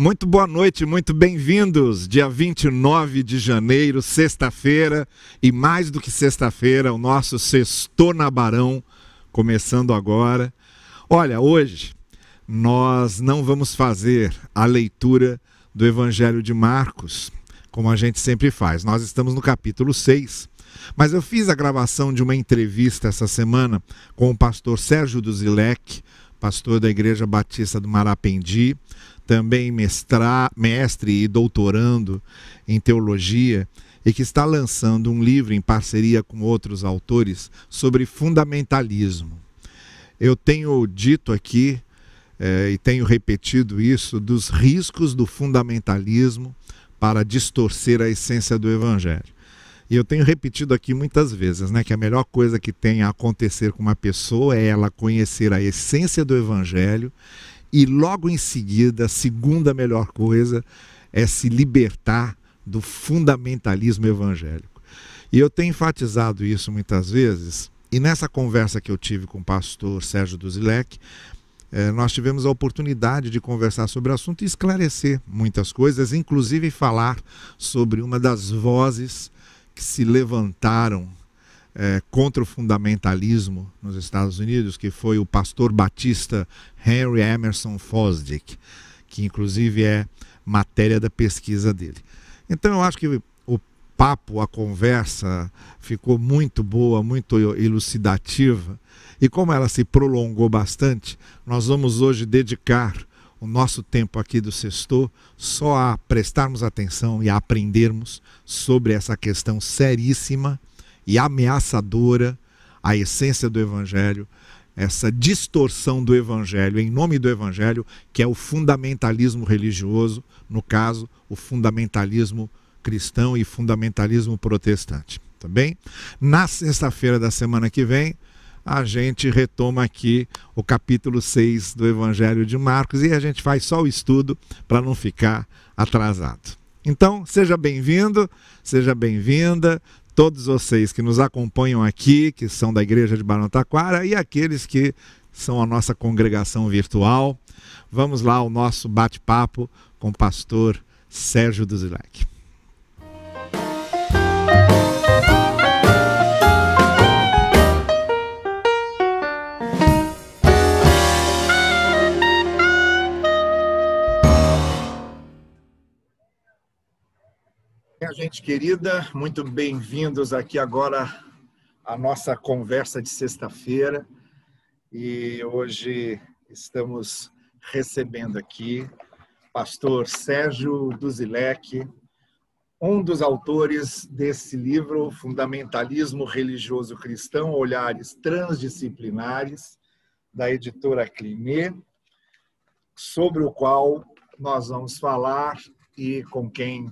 Muito boa noite, muito bem-vindos. Dia 29 de janeiro, sexta-feira, e mais do que sexta-feira, o nosso Sextou na Barão, começando agora. Olha, hoje nós não vamos fazer a leitura do Evangelho de Marcos, como a gente sempre faz. Nós estamos no capítulo 6, mas eu fiz a gravação de uma entrevista essa semana com o pastor Sérgio Duzilek, pastor da Igreja Batista do Marapendi, também mestre e doutorando em teologia, e que está lançando um livro em parceria com outros autores sobre fundamentalismo. Eu tenho dito aqui, e tenho repetido isso, dos riscos do fundamentalismo para distorcer a essência do Evangelho. E eu tenho repetido aqui muitas vezes, que a melhor coisa que tem a acontecer com uma pessoa é ela conhecer a essência do Evangelho e logo em seguida, a segunda melhor coisa é se libertar do fundamentalismo evangélico. E eu tenho enfatizado isso muitas vezes, e nessa conversa que eu tive com o pastor Sérgio Duzilek, nós tivemos a oportunidade de conversar sobre o assunto e esclarecer muitas coisas, inclusive falar sobre uma das vozes que se levantaram contra o fundamentalismo nos Estados Unidos, que foi o pastor batista Henry Emerson Fosdick, que inclusive é matéria da pesquisa dele. Então eu acho que o papo, a conversa ficou muito boa, muito elucidativa, e como ela se prolongou bastante, nós vamos hoje dedicar o nosso tempo aqui do Sextou só a prestarmos atenção e a aprendermos sobre essa questão seríssima e ameaçadora à essência do Evangelho, essa distorção do Evangelho, em nome do Evangelho, que é o fundamentalismo religioso, no caso, o fundamentalismo cristão e fundamentalismo protestante. Tá bem? Na sexta-feira da semana que vem, a gente retoma aqui o capítulo 6 do Evangelho de Marcos e a gente faz só o estudo para não ficar atrasado. Então, seja bem-vindo, seja bem-vinda, todos vocês que nos acompanham aqui, que são da Igreja de Barão Taquara, e aqueles que são a nossa congregação virtual. Vamos lá ao nosso bate-papo com o pastor Sérgio Duzilek. Minha gente querida, muito bem-vindos aqui agora à nossa conversa de sexta-feira. E hoje estamos recebendo aqui pastor Sérgio Duzilek, um dos autores desse livro, Fundamentalismo Religioso Cristão, Olhares Transdisciplinares, da editora Cliné, sobre o qual nós vamos falar e com quem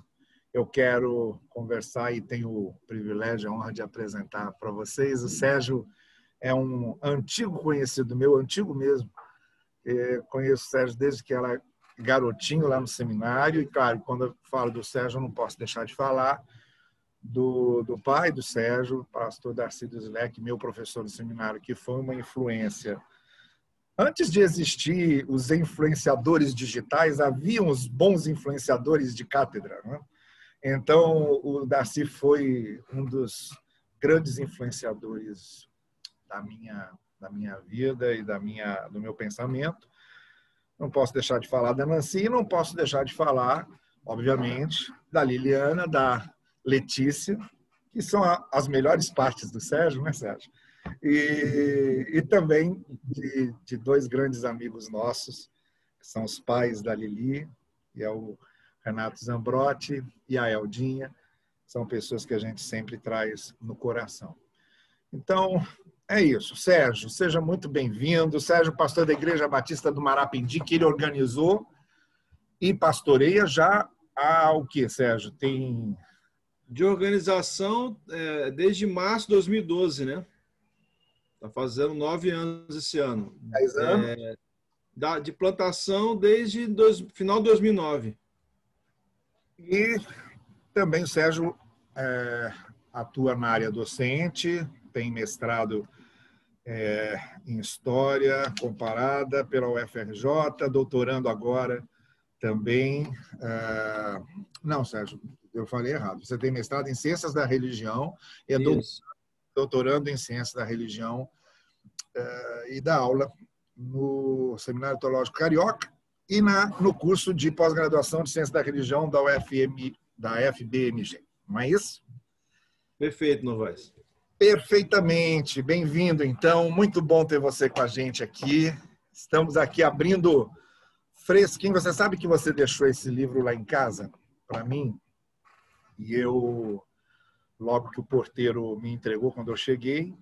eu quero conversar e tenho o privilégio, a honra de apresentar para vocês. O Sérgio é um antigo conhecido meu, antigo mesmo. Eu conheço o Sérgio desde que era garotinho lá no seminário. E, claro, quando eu falo do Sérgio, eu não posso deixar de falar do pai do Sérgio, pastor Darcy Duzilek, meu professor do seminário, que foi uma influência. Antes de existir os influenciadores digitais, haviam os bons influenciadores de cátedra, né? Então, o Darcy foi um dos grandes influenciadores da minha vida e do meu pensamento. Não posso deixar de falar da Nancy e não posso deixar de falar, obviamente, da Liliana, da Letícia, que são as melhores partes do Sérgio, né, Sérgio? E também de dois grandes amigos nossos, que são os pais da Lili, e é o Renato Zambrotti e a Eldinha, são pessoas que a gente sempre traz no coração. Então, é isso. Sérgio, seja muito bem-vindo. Sérgio, pastor da Igreja Batista do Marapendi, que ele organizou e pastoreia já há o quê, Sérgio? Tem... De organização desde março de 2012, né? Está fazendo 9 anos esse ano. 10 anos? De plantação desde final de 2009. E também o Sérgio atua na área docente, tem mestrado em História Comparada pela UFRJ, doutorando agora também... Não, Sérgio, eu falei errado. Você tem mestrado em Ciências da Religião e é doutorando em Ciências da Religião e dá aula no Seminário Teológico Carioca e no curso de pós-graduação de Ciências da Religião da FBMG. Não é isso? Perfeito, Novaes. Perfeitamente. Bem-vindo, então. Muito bom ter você com a gente aqui. Estamos aqui abrindo fresquinho. Você sabe que você deixou esse livro lá em casa para mim? E eu, logo que o porteiro me entregou, quando eu cheguei,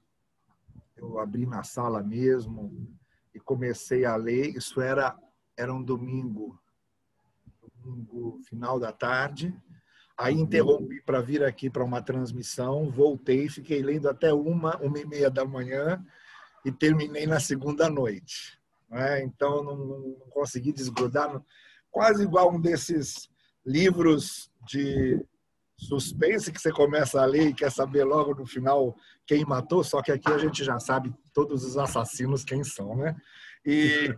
eu abri na sala mesmo e comecei a ler. Isso era um domingo final da tarde. Aí interrompi para vir aqui para uma transmissão, voltei, fiquei lendo até 1h30 da manhã e terminei na segunda noite. Então, não consegui desgrudar. Quase igual um desses livros de suspense que você começa a ler e quer saber logo no final quem matou, só que aqui a gente já sabe todos os assassinos quem são, né? E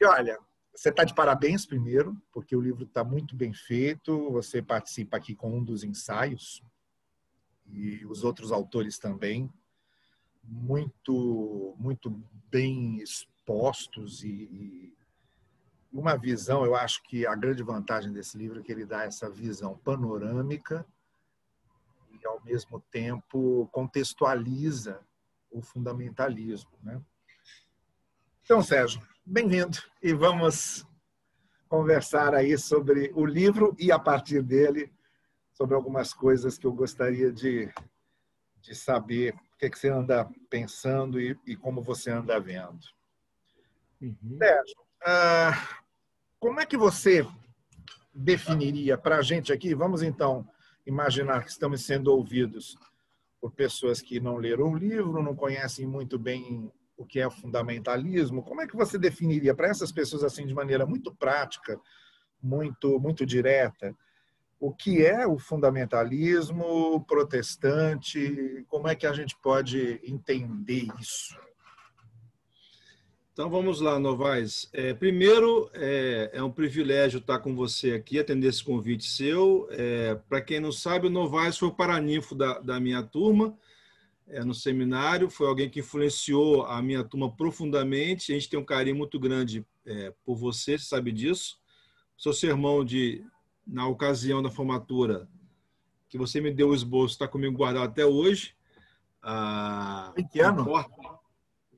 olha, você está de parabéns primeiro, porque o livro está muito bem feito, você participa aqui com um dos ensaios e os outros autores também, muito bem expostos e uma visão. Eu acho que a grande vantagem desse livro é que ele dá essa visão panorâmica e, ao mesmo tempo, contextualiza o fundamentalismo, né? Então, Sérgio, bem-vindo e vamos conversar aí sobre o livro e, a partir dele, sobre algumas coisas que eu gostaria de saber o que você anda pensando e como você anda vendo. Sérgio, como é que você definiria para a gente aqui? Vamos, então, imaginar que estamos sendo ouvidos por pessoas que não leram o livro, não conhecem muito bem o que é o fundamentalismo. Como é que você definiria para essas pessoas, assim, de maneira muito prática, muito direta, o que é o fundamentalismo protestante? Como é que a gente pode entender isso? Então, vamos lá, Novaes. Primeiro, é um privilégio estar com você aqui, atender esse convite seu. Para quem não sabe, o Novaes foi o paraninfo da minha turma no seminário, foi alguém que influenciou a minha turma profundamente. A gente tem um carinho muito grande por você sabe disso. Seu sermão na ocasião da formatura, que você me deu o esboço, está comigo guardado até hoje. Em que ano?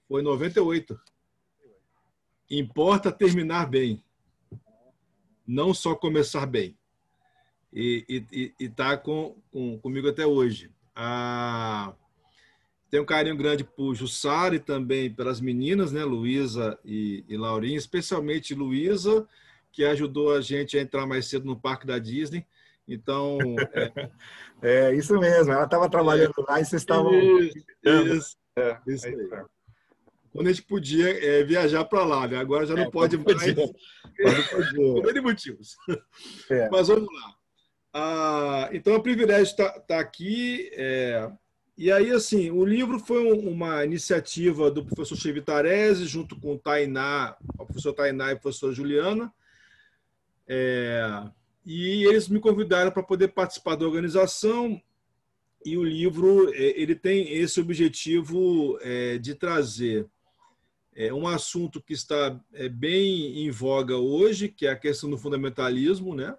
Foi em 98. Importa terminar bem, não só começar bem. E está comigo até hoje. Tenho um carinho grande por Jussara e também pelas meninas, né, Luísa e Laurinha, especialmente Luísa, que ajudou a gente a entrar mais cedo no parque da Disney. Então... É isso mesmo, ela estava trabalhando lá e vocês estavam... Isso aí. Quando a gente podia viajar para lá, né? Agora já não pode mais, por N motivos. Mas vamos lá. Então, é um privilégio estar aqui. E aí, assim, o livro foi uma iniciativa do professor Chevitarese, junto com o professor Tainá e a professora Juliana. E eles me convidaram para poder participar da organização. E o livro ele tem esse objetivo de trazer um assunto que está bem em voga hoje, que é a questão do fundamentalismo, né?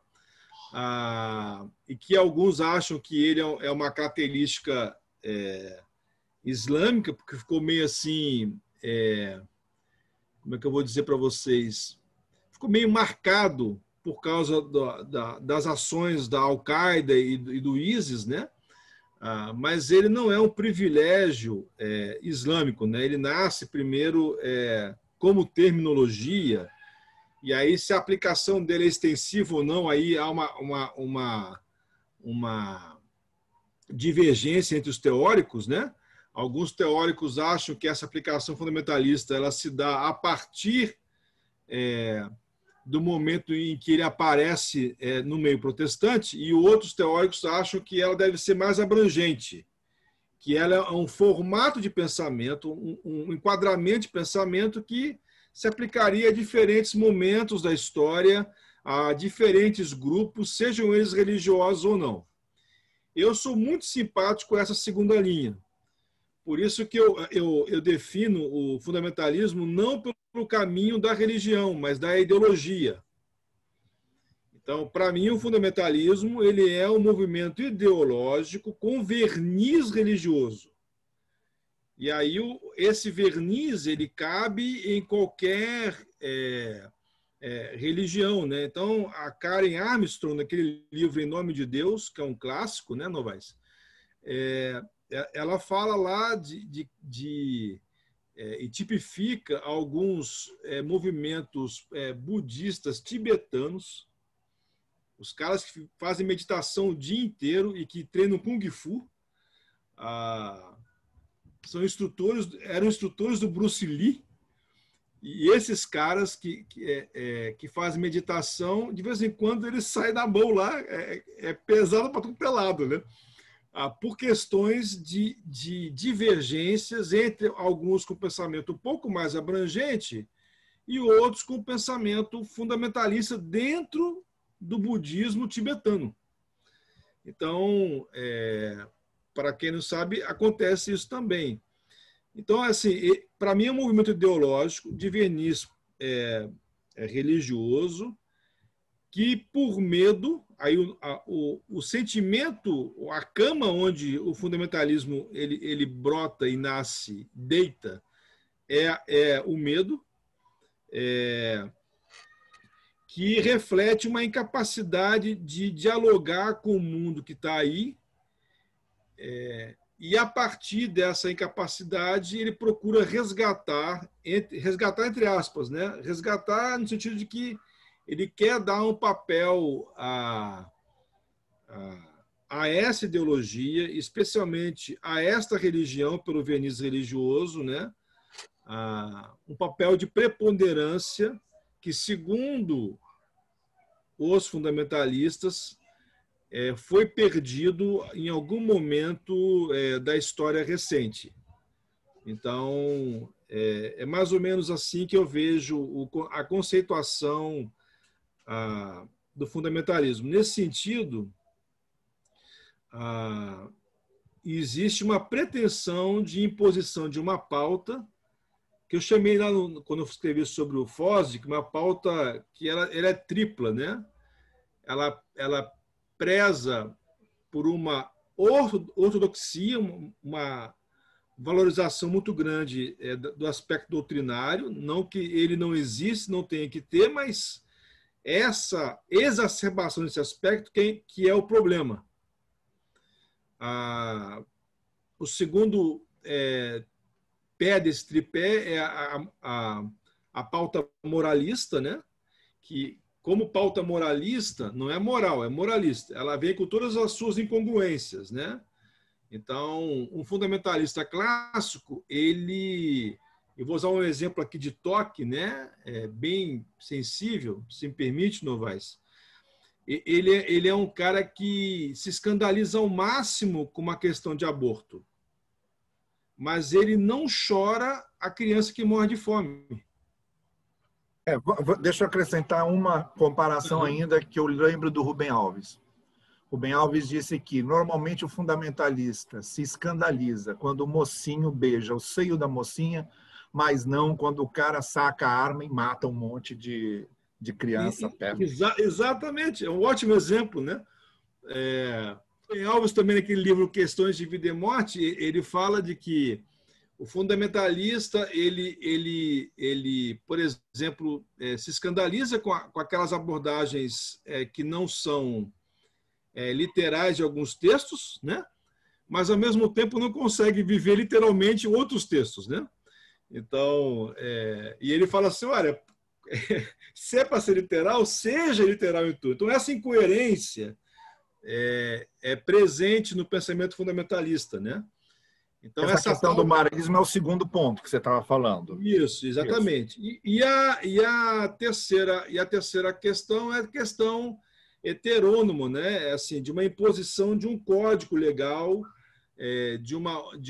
E que alguns acham que ele é uma característica islâmica, porque ficou meio assim, como é que eu vou dizer para vocês? Ficou meio marcado por causa das ações da Al-Qaeda e do ISIS, né? Mas ele não é um privilégio islâmico, né? Ele nasce primeiro como terminologia, e aí se a aplicação dele é extensiva ou não, aí há uma divergência entre os teóricos, né? Alguns teóricos acham que essa aplicação fundamentalista ela se dá a partir do momento em que ele aparece no meio protestante, e outros teóricos acham que ela deve ser mais abrangente, que ela é um formato de pensamento, um enquadramento de pensamento que se aplicaria a diferentes momentos da história, a diferentes grupos, sejam eles religiosos ou não. Eu sou muito simpático com essa segunda linha. Por isso que eu defino o fundamentalismo não pelo caminho da religião, mas da ideologia. Então, para mim, o fundamentalismo ele é um movimento ideológico com verniz religioso. E aí esse verniz ele cabe em qualquer religião, né? Então, a Karen Armstrong, naquele livro Em Nome de Deus, que é um clássico, né, Novaes? Ela fala lá e tipifica alguns movimentos budistas tibetanos, os caras que fazem meditação o dia inteiro e que treinam Kung Fu, eram instrutores do Bruce Lee, e esses caras que fazem meditação, de vez em quando eles saem da mão lá, pesado para tudo pelado, né? Por questões de divergências entre alguns com pensamento um pouco mais abrangente e outros com pensamento fundamentalista dentro do budismo tibetano. Então, para quem não sabe, acontece isso também. Então, assim, para mim é um movimento ideológico de verniz religioso que, por medo, aí o sentimento, a cama onde o fundamentalismo ele brota e nasce, deita, é o medo, que reflete uma incapacidade de dialogar com o mundo que está aí, e a partir dessa incapacidade ele procura resgatar entre aspas, né? Resgatar no sentido de que ele quer dar um papel a essa ideologia, especialmente a esta religião pelo verniz religioso, né? Um papel de preponderância que, segundo os fundamentalistas, foi perdido em algum momento da história recente. Então, é mais ou menos assim que eu vejo a conceituação do fundamentalismo. Nesse sentido, existe uma pretensão de imposição de uma pauta, que eu chamei lá, quando eu escrevi sobre o Fosdick, uma pauta que ela é tripla, né? Ela preza por uma ortodoxia, uma valorização muito grande do aspecto doutrinário, não que ele não existe, não tenha que ter, mas essa exacerbação desse aspecto que é o problema. O segundo pé desse tripé é a pauta moralista, né? Que, como pauta moralista, não é moral, é moralista. Ela vem com todas as suas incongruências, né? Então, um fundamentalista clássico, eu vou usar um exemplo aqui de toque, né? Bem sensível, se me permite, Novaes. Ele é um cara que se escandaliza ao máximo com uma questão de aborto, mas ele não chora a criança que morre de fome. Deixa eu acrescentar uma comparação ainda que eu lembro do Rubem Alves. Rubem Alves disse que normalmente o fundamentalista se escandaliza quando o mocinho beija o seio da mocinha, mas não quando o cara saca a arma e mata um monte de criança perto. Exatamente, é um ótimo exemplo, né? Rubem Alves também, naquele livro Questões de Vida e Morte, ele fala de que o fundamentalista, ele por exemplo, se escandaliza com aquelas abordagens que não são literais de alguns textos, né? Mas, ao mesmo tempo, não consegue viver literalmente outros textos, né? Então, e ele fala assim, olha, se é para ser literal, seja literal em tudo. Então, essa incoerência é presente no pensamento fundamentalista, né? Então, essa questão do moralismo é o segundo ponto que você estava falando. Isso, exatamente. Isso. E a terceira questão é a questão heterônomo, né? Assim, de uma imposição de um código legal de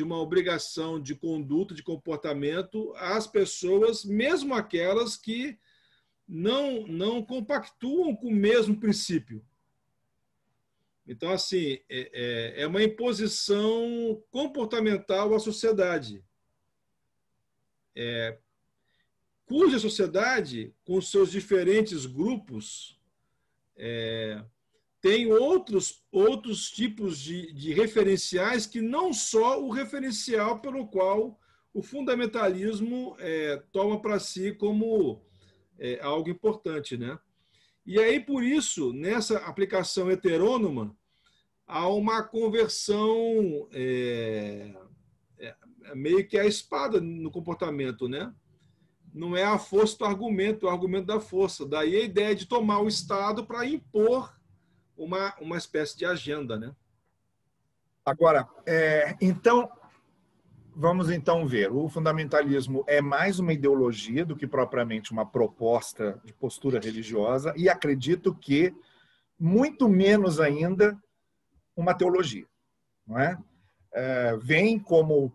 uma obrigação de conduta, de comportamento às pessoas, mesmo aquelas que não compactuam com o mesmo princípio. Então, assim, é uma imposição comportamental à sociedade, cuja sociedade, com seus diferentes grupos, tem outros tipos de referenciais que não só o referencial pelo qual o fundamentalismo toma para si como algo importante, né? E aí, por isso, nessa aplicação heterônoma, há uma conversão meio que a espada no comportamento, né? Não é a força do argumento, é o argumento da força. Daí a ideia de tomar o Estado para impor uma espécie de agenda, né? Agora, então, vamos então ver. O fundamentalismo é mais uma ideologia do que propriamente uma proposta de postura religiosa, e acredito que muito menos ainda uma teologia, não é? Vem como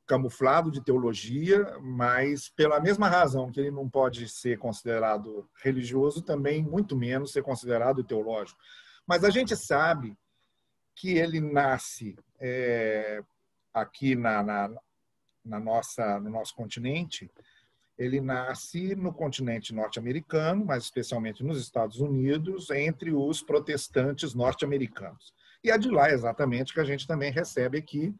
camuflado de teologia, mas pela mesma razão que ele não pode ser considerado religioso, também muito menos ser considerado teológico. Mas a gente sabe que ele nasce aqui no nosso continente. Ele nasce no continente norte-americano, mas especialmente nos Estados Unidos, entre os protestantes norte-americanos. E é de lá exatamente que a gente também recebe aqui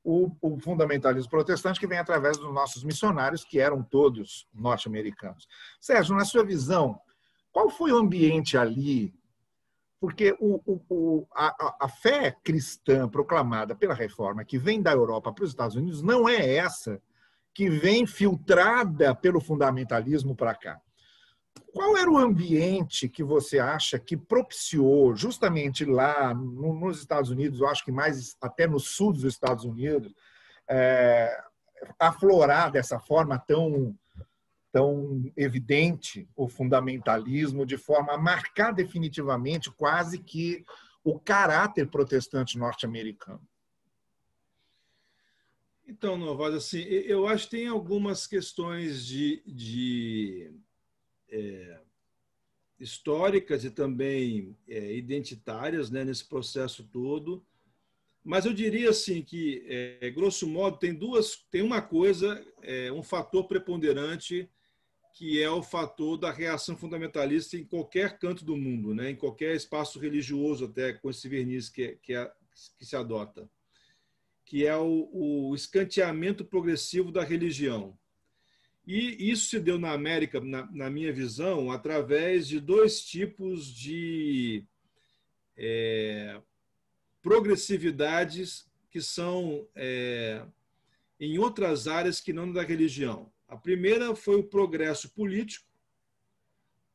o fundamentalismo protestante, que vem através dos nossos missionários, que eram todos norte-americanos. Sérgio, na sua visão, qual foi o ambiente ali? Porque a fé cristã proclamada pela Reforma, que vem da Europa para os Estados Unidos, não é essa que vem filtrada pelo fundamentalismo para cá. Qual era o ambiente que você acha que propiciou, justamente lá nos Estados Unidos, eu acho que mais até no sul dos Estados Unidos, aflorar dessa forma tão evidente o fundamentalismo, de forma a marcar definitivamente quase que o caráter protestante norte-americano? Então, Novaes, assim, eu acho que tem algumas questões históricas e também identitárias, né, nesse processo todo. Mas eu diria assim que, grosso modo, tem uma coisa, um fator preponderante, que é o fator da reação fundamentalista em qualquer canto do mundo, né? Em qualquer espaço religioso, até com esse verniz que se adota, que é o escanteamento progressivo da religião. E isso se deu na América, na minha visão, através de dois tipos de progressividades que são em outras áreas que não da religião. A primeira foi o progresso político.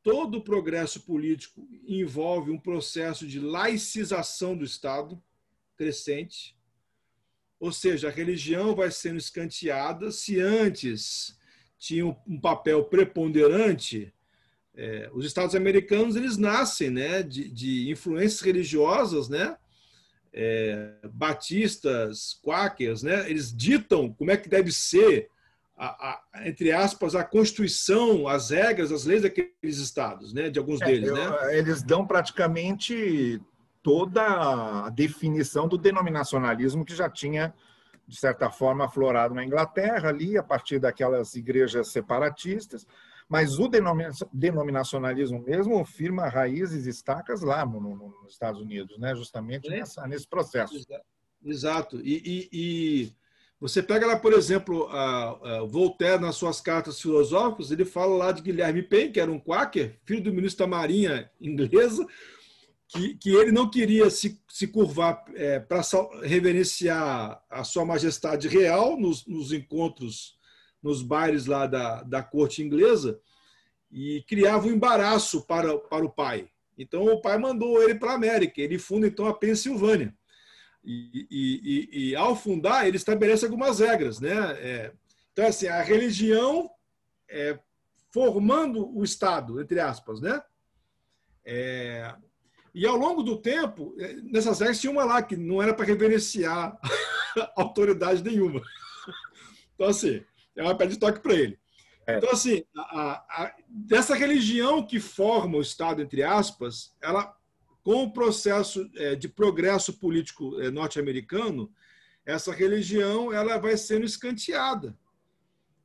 Todo o progresso político envolve um processo de laicização do Estado crescente, ou seja, a religião vai sendo escanteada. Se antes tinha um papel preponderante, os Estados americanos eles nascem, né, de influências religiosas, né, batistas, quáquers, né, eles ditam como é que deve ser entre aspas, a Constituição, as regras, as leis daqueles estados, né? De alguns deles. Né? Eles dão praticamente toda a definição do denominacionalismo que já tinha, de certa forma, aflorado na Inglaterra, ali, a partir daquelas igrejas separatistas, mas o denominacionalismo mesmo firma raízes e estacas lá nos Estados Unidos, né? Justamente nesse processo. Exato. E você pega lá, por exemplo, Voltaire, nas suas cartas filosóficas, ele fala lá de Guilherme Penn, que era um quaker, filho do ministro da Marinha inglesa, que ele não queria se curvar para reverenciar a sua majestade real nos encontros, nos bailes lá da corte inglesa, e criava um embaraço para o pai. Então, o pai mandou ele para a América. Ele funda, então, a Pensilvânia. E ao fundar, ele estabelece algumas regras, né? Então, assim, a religião formando o Estado, entre aspas, né? E ao longo do tempo, nessas regras tinha uma lá que não era para reverenciar autoridade nenhuma. Então, assim, é uma pedra de toque para ele. Então, assim, dessa religião que forma o Estado, entre aspas, ela, com o processo de progresso político norte-americano, essa religião ela vai sendo escanteada.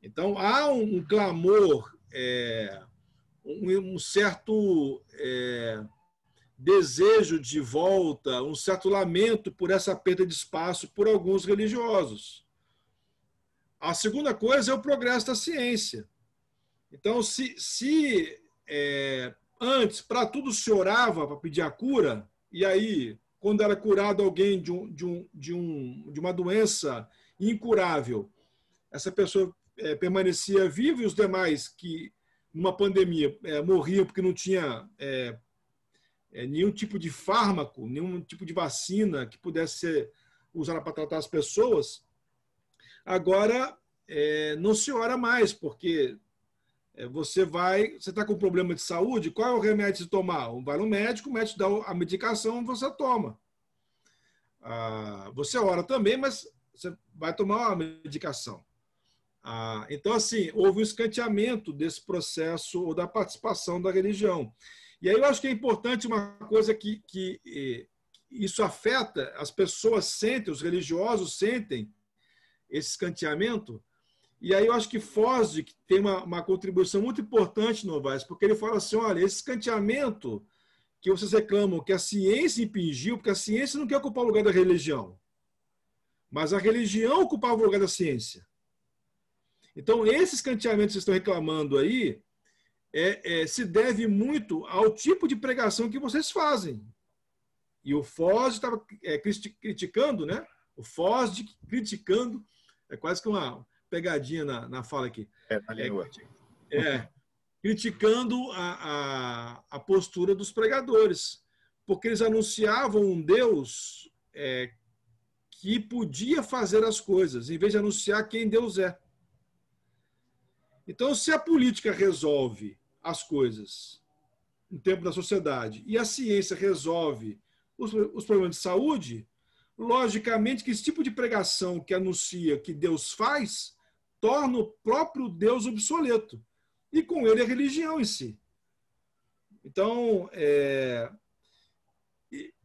Então, há um clamor, um certo desejo de volta, um certo lamento por essa perda de espaço por alguns religiosos. A segunda coisa é o progresso da ciência. Então, se antes, para tudo se orava para pedir a cura, e aí, quando era curado alguém de uma doença incurável, essa pessoa permanecia viva e os demais que, numa pandemia, morriam porque não tinha nenhum tipo de fármaco, nenhum tipo de vacina que pudesse ser usada para tratar as pessoas, agora não se ora mais, porque você está com problema de saúde, qual é o remédio de tomar? Vai no médico, o médico dá a medicação, você toma. Você ora também, mas você vai tomar uma medicação. Então, assim, houve um escanteamento desse processo ou da participação da religião. E aí eu acho que é importante uma coisa que isso afeta, as pessoas sentem, os religiosos sentem esse escanteamento. E aí eu acho que Fosdick tem uma contribuição muito importante, Novaes, porque ele fala assim, olha, esse escanteamento que vocês reclamam que a ciência impingiu, porque a ciência não quer ocupar o lugar da religião, mas a religião ocupava o lugar da ciência. Então, esse escanteamento que vocês estão reclamando aí se deve muito ao tipo de pregação que vocês fazem. E o Fosdick estava criticando, né? O Fosdick criticando, é quase que uma pegadinha na fala aqui. Na língua. Criticando a postura dos pregadores, porque eles anunciavam um Deus que podia fazer as coisas, em vez de anunciar quem Deus é. Então, se a política resolve as coisas no tempo da sociedade e a ciência resolve os problemas de saúde, logicamente que esse tipo de pregação que anuncia que Deus faz torna o próprio Deus obsoleto. E com ele a religião em si. Então,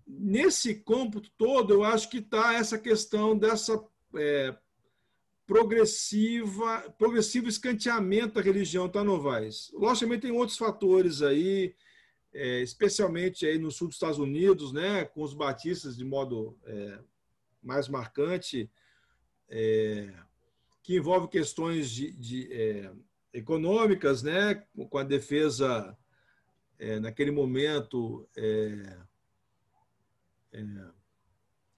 nesse cômputo todo, eu acho que está essa questão dessa progressivo escanteamento da religião, tá, Novaes? Logicamente tem outros fatores aí, especialmente aí no sul dos Estados Unidos, né, com os batistas de modo mais marcante, que envolve questões econômicas, né, com a defesa, naquele momento,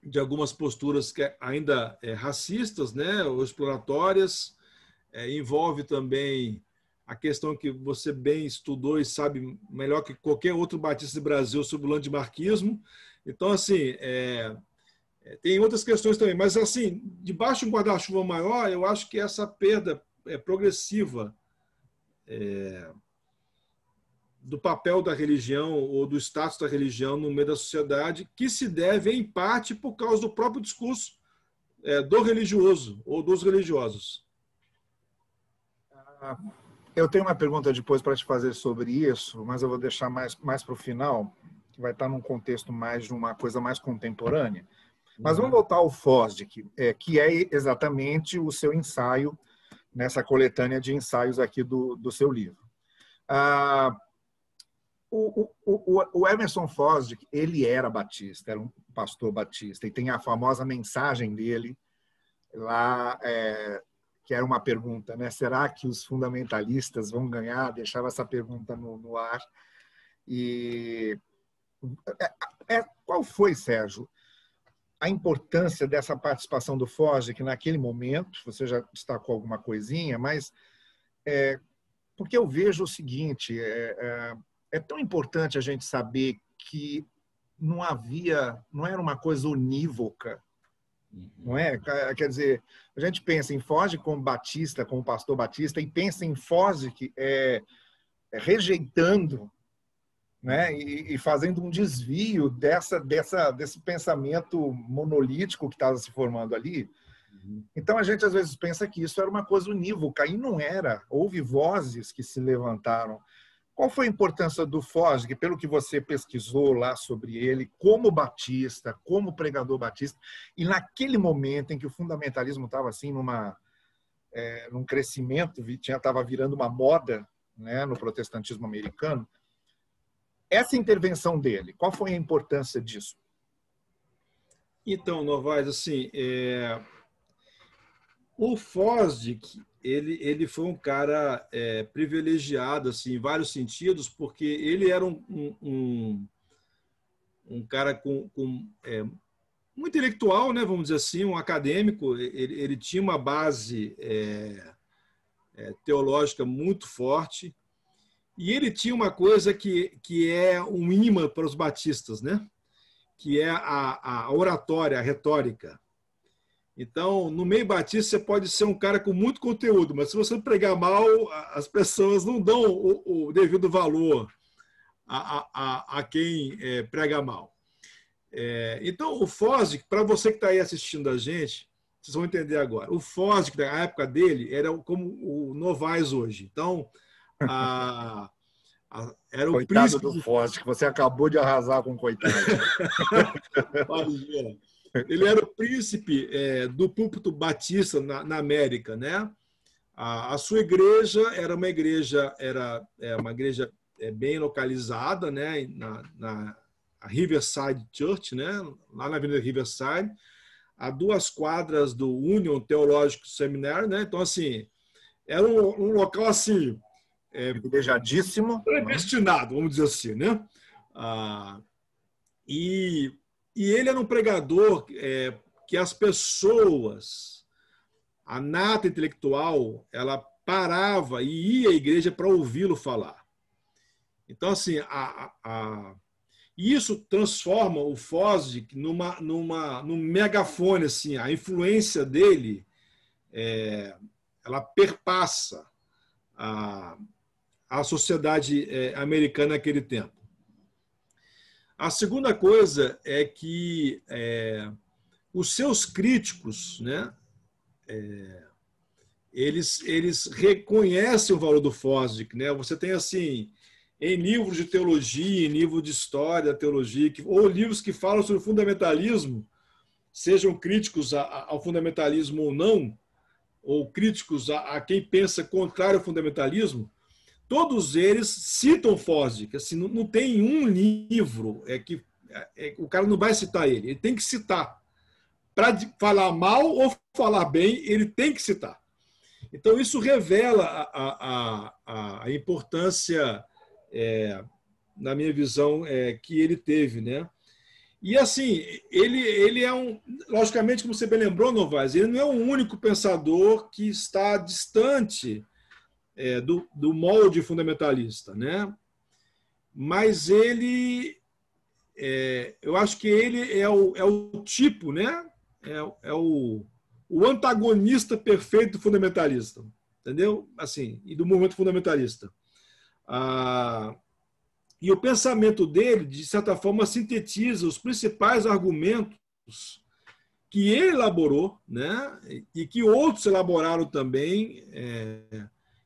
de algumas posturas que ainda racistas, né, ou exploratórias. Envolve também a questão que você bem estudou e sabe melhor que qualquer outro batista do Brasil sobre o landimarquismo. Então, assim, tem outras questões também, mas, assim, debaixo de um guarda-chuva maior, eu acho que essa perda progressiva do papel da religião ou do status da religião no meio da sociedade, que se deve, em parte, por causa do próprio discurso do religioso ou dos religiosos. Eu tenho uma pergunta depois para te fazer sobre isso, mas eu vou deixar mais para o final, que vai estar num contexto mais de uma coisa mais contemporânea. Mas vamos voltar ao Fosdick, que é exatamente o seu ensaio nessa coletânea de ensaios aqui do seu livro. O Emerson Fosdick, ele era batista, era um pastor batista, e tem a famosa mensagem dele lá, que era uma pergunta, né? Será que os fundamentalistas vão ganhar? Deixava essa pergunta no ar. E qual foi, Sérgio, a importância dessa participação do Fosdick naquele momento? Você já destacou alguma coisinha, mas porque eu vejo o seguinte, é tão importante a gente saber que não era uma coisa unívoca, não é? Quer dizer, a gente pensa em Fosdick como batista, como pastor batista, e pensa em Fosdick rejeitando né? E fazendo um desvio desse pensamento monolítico que estava se formando ali. Então, a gente às vezes pensa que isso era uma coisa unívoca, e não era. Houve vozes que se levantaram. Qual foi a importância do Fosdick, pelo que você pesquisou lá sobre ele, como batista, como pregador batista, e naquele momento em que o fundamentalismo estava assim num crescimento, estava virando uma moda, né, no protestantismo americano, essa intervenção dele, qual foi a importância disso? Então, Novaes, assim, o Fosdick, ele foi um cara privilegiado, assim, em vários sentidos, porque ele era um cara com um intelectual, né, vamos dizer assim, um acadêmico. Ele tinha uma base teológica muito forte, e ele tinha uma coisa que é um imã para os batistas, né, que é a oratória, a retórica. Então, no meio batista, você pode ser um cara com muito conteúdo, mas se você pregar mal, as pessoas não dão o devido valor a quem prega mal. Então, o Fosdick, para você que está aí assistindo a gente, vocês vão entender agora. O Fosdick, na época dele, era como o Novaes hoje. Então, era o coitado príncipe do Fosdick, você acabou de arrasar com o coitado. Ele era o príncipe do púlpito batista na América, né? A sua igreja era uma igreja bem localizada, né? Na Riverside Church, né? Lá na Avenida Riverside, a 2 quadras do Union Theological Seminary, né? Então, assim, era um local assim privilegiadíssimo, predestinado, vamos dizer assim, né? E ele era um pregador que as pessoas, a nata intelectual, ela parava e ia à igreja para ouvi-lo falar. Então, assim, isso transforma o Fosdick num megafone. Assim, a influência dele ela perpassa a sociedade americana naquele tempo. A segunda coisa é que os seus críticos, né, eles reconhecem o valor do Fosdick, né? Você tem assim, em livros de teologia, em livros de história da teologia, ou livros que falam sobre o fundamentalismo, sejam críticos ao fundamentalismo ou não, ou críticos a quem pensa contrário ao fundamentalismo, todos eles citam Fosdick. Assim, não tem um livro que o cara não vai citar ele tem que citar. Para falar mal ou falar bem, ele tem que citar. Então, isso revela a importância, na minha visão, que ele teve, né? E, assim, ele é logicamente, como você bem lembrou, Novaes, ele não é o único pensador que está distante do molde fundamentalista, né? Mas eu acho que ele é o tipo, né? É o antagonista perfeito do fundamentalista, entendeu? Assim, e do movimento fundamentalista. E o pensamento dele, de certa forma, sintetiza os principais argumentos que ele elaborou, né? E que outros elaboraram também.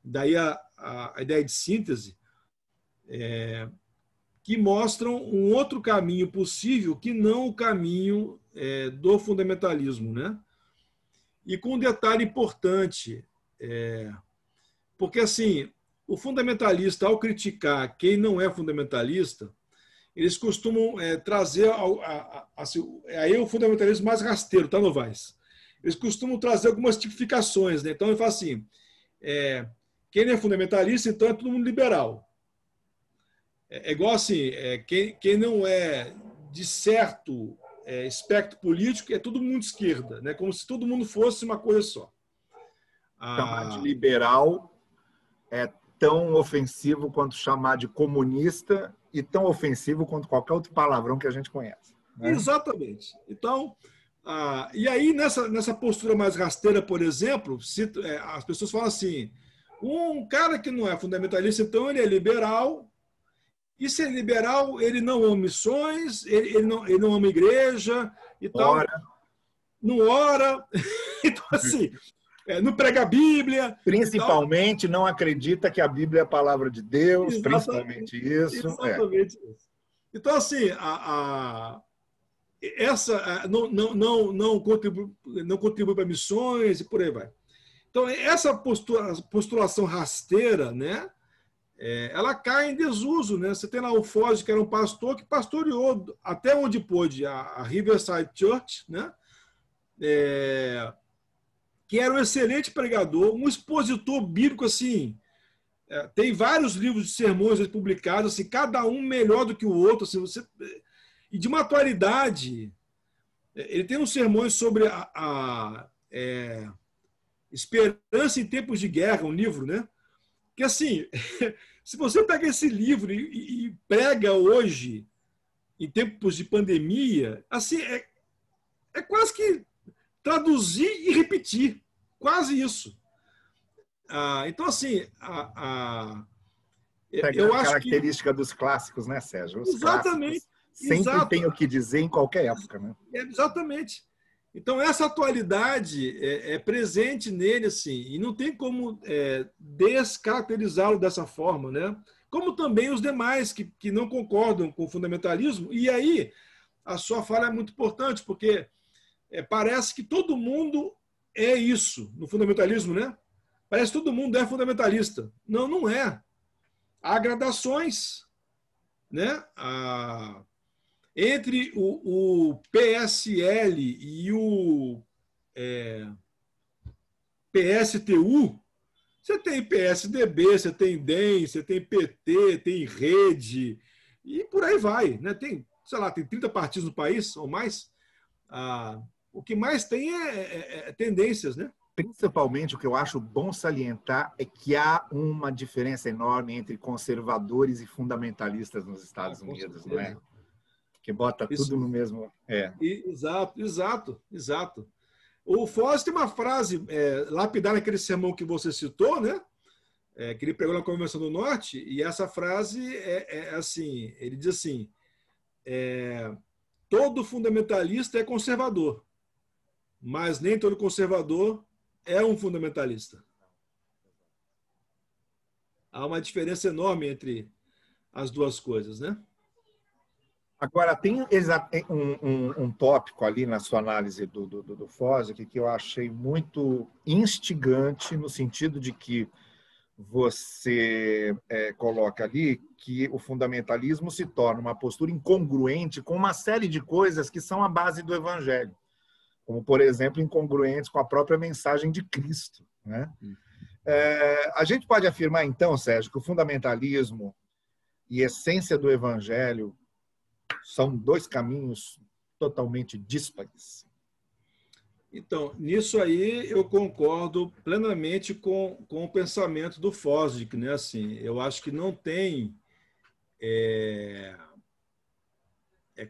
Daí a ideia de síntese, que mostram um outro caminho possível que não o caminho do fundamentalismo, né? E com um detalhe importante, porque assim, o fundamentalista, ao criticar quem não é fundamentalista, eles costumam trazer aí o fundamentalismo mais rasteiro, tá, Novaes? Eles costumam trazer algumas tipificações, né? Então ele fala assim, quem não é fundamentalista, então é todo mundo liberal. É igual assim, quem não é de certo espectro político é todo mundo esquerda, né? Como se todo mundo fosse uma coisa só. Chamar de liberal é tão ofensivo quanto chamar de comunista e tão ofensivo quanto qualquer outro palavrão que a gente conhece, né? Exatamente. Então, e aí nessa postura mais rasteira, por exemplo, as pessoas falam assim, um cara que não é fundamentalista, então ele é liberal, E ser liberal, ele não ama missões, ele não ama igreja e tal. Não ora. Então, assim, não prega a Bíblia. Principalmente não acredita que a Bíblia é a palavra de Deus, principalmente isso. Exatamente isso. Então, assim, essa não contribui para missões e por aí vai. Então, essa postulação rasteira, né, ela cai em desuso. Né? Você tem lá o Foz, que era um pastor que pastoreou até onde pôde a Riverside Church, né? Que era um excelente pregador, um expositor bíblico, assim, tem vários livros de sermões publicados, assim, cada um melhor do que o outro, assim, e de uma atualidade. Ele tem uns sermões sobre a esperança em tempos de guerra, um livro, né? Que, assim, se você pega esse livro e prega hoje, em tempos de pandemia, assim, é quase que traduzir e repetir. Quase isso. Então, assim, eu acho característica dos clássicos, né, Sérgio? Os exatamente. Sempre tem o que dizer em qualquer época, né? Exatamente. Então, essa atualidade é presente nele, assim, e não tem como descaracterizá-lo dessa forma, né? Como também os demais que não concordam com o fundamentalismo. E aí, a sua fala é muito importante, porque parece que todo mundo é isso no fundamentalismo, né? Parece que todo mundo é fundamentalista. Não, não é. Há gradações, né? Entre o PSL e o PSTU, você tem PSDB, você tem DEM, você tem PT, tem Rede, e por aí vai, né? Tem, sei lá, tem 30 partidos no país ou mais. O que mais tem é tendências, né? Principalmente, o que eu acho bom salientar é que há uma diferença enorme entre conservadores e fundamentalistas nos Estados Unidos, não é? Que bota tudo no mesmo... Exato. O Foz tem uma frase lapidar naquele sermão que você citou, né? Que ele pregou na Convenção do Norte, e essa frase é assim, ele diz assim, todo fundamentalista é conservador, mas nem todo conservador é um fundamentalista. Há uma diferença enorme entre as duas coisas, né? Agora, tem um tópico ali na sua análise do Foz que eu achei muito instigante, no sentido de que você coloca ali que o fundamentalismo se torna uma postura incongruente com uma série de coisas que são a base do Evangelho, como, por exemplo, incongruentes com a própria mensagem de Cristo, né? A gente pode afirmar, então, Sérgio, que o fundamentalismo e a essência do Evangelho são dois caminhos totalmente díspares. Então, nisso aí eu concordo plenamente com o pensamento do Fosdick, né? Assim, eu acho que não tem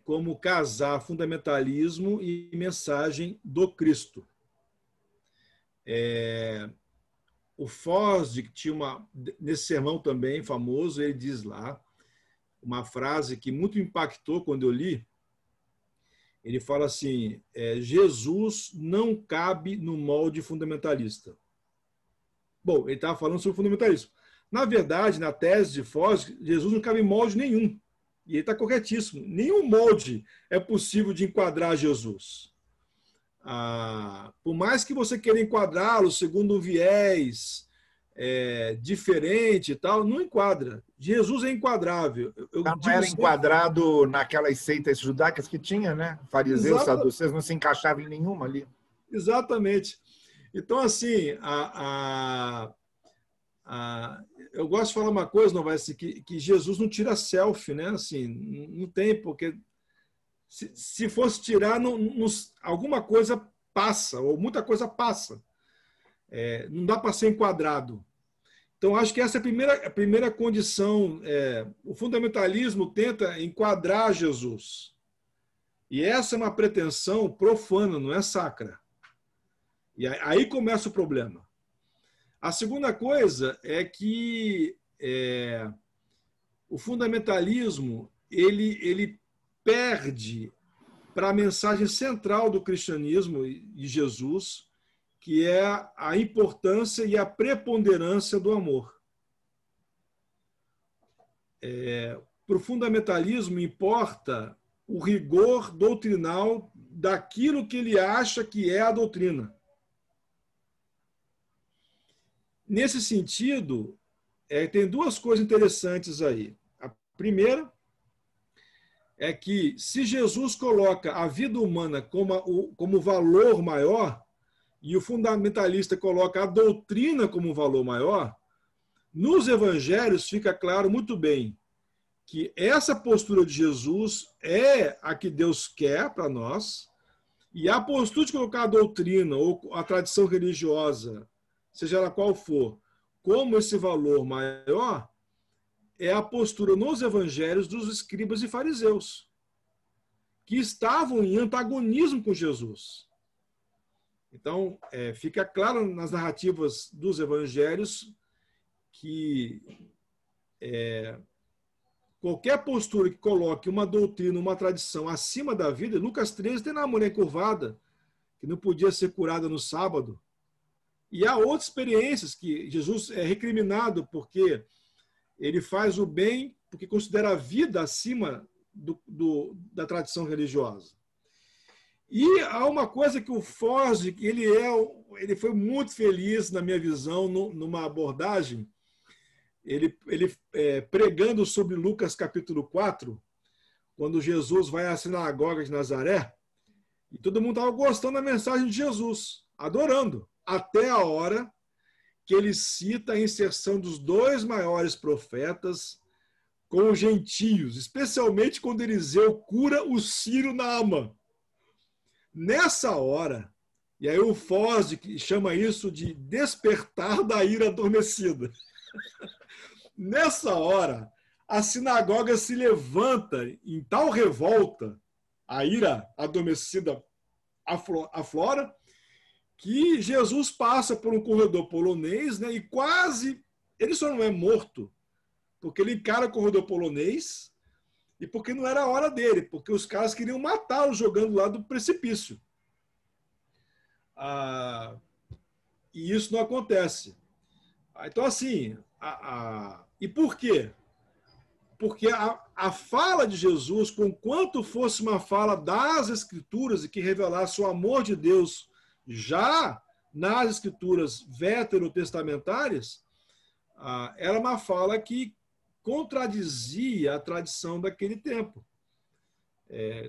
como casar fundamentalismo e mensagem do Cristo. O Fosdick tinha nesse sermão também famoso, ele diz lá uma frase que muito impactou quando eu li. Ele fala assim, Jesus não cabe no molde fundamentalista. Bom, ele estava falando sobre fundamentalismo. Na verdade, na tese de Foz, Jesus não cabe em molde nenhum. E ele está corretíssimo. Nenhum molde é possível de enquadrar Jesus. Por mais que você queira enquadrá-lo segundo um viés diferente e tal, não enquadra. Jesus é enquadrável. Não era enquadrado naquelas seitas judaicas que tinha, né? Fariseus, saduceus, não se encaixava em nenhuma ali. Exatamente. Então, assim, eu gosto de falar uma coisa, não vai assim, que Jesus não tira selfie, né? Assim, não tem, porque se fosse tirar, alguma coisa passa, ou muita coisa passa. Não dá para ser enquadrado. Então, acho que essa é a primeira condição. O fundamentalismo tenta enquadrar Jesus. E essa é uma pretensão profana, não é sacra. E aí começa o problema. A segunda coisa é que o fundamentalismo ele perde para a mensagem central do cristianismo e de Jesus, que é a importância e a preponderância do amor. Para o fundamentalismo importa o rigor doutrinal daquilo que ele acha que é a doutrina. Nesse sentido, tem duas coisas interessantes aí. A primeira é que, se Jesus coloca a vida humana como valor maior, e o fundamentalista coloca a doutrina como valor maior, nos evangelhos fica claro muito bem que essa postura de Jesus é a que Deus quer para nós, e a postura de colocar a doutrina ou a tradição religiosa, seja ela qual for, como esse valor maior, é a postura nos evangelhos dos escribas e fariseus, que estavam em antagonismo com Jesus. Então, fica claro nas narrativas dos evangelhos que qualquer postura que coloque uma doutrina, uma tradição acima da vida, Lucas 13 tem na mulher encurvada, que não podia ser curada no sábado. E há outras experiências que Jesus é recriminado porque ele faz o bem, porque considera a vida acima da tradição religiosa. E há uma coisa que o Forge, ele foi muito feliz, na minha visão, numa abordagem, ele pregando sobre Lucas capítulo 4, quando Jesus vai à sinagoga de Nazaré, e todo mundo estava gostando da mensagem de Jesus, adorando, até a hora que ele cita a inserção dos dois maiores profetas com os gentios, especialmente quando Eliseu cura o Sírio Naamã. Nessa hora, e aí o Foz chama isso de despertar da ira adormecida. Nessa hora, a sinagoga se levanta em tal revolta, a ira adormecida aflora, que Jesus passa por um corredor polonês, né, e quase, ele só não é morto, porque ele encara o corredor polonês e porque não era a hora dele, porque os caras queriam matá-lo jogando lá do precipício. E isso não acontece. Então, assim, e por quê? Porque a fala de Jesus, conquanto fosse uma fala das Escrituras e que revelasse o amor de Deus já nas Escrituras veterotestamentárias, era uma fala que contradizia a tradição daquele tempo.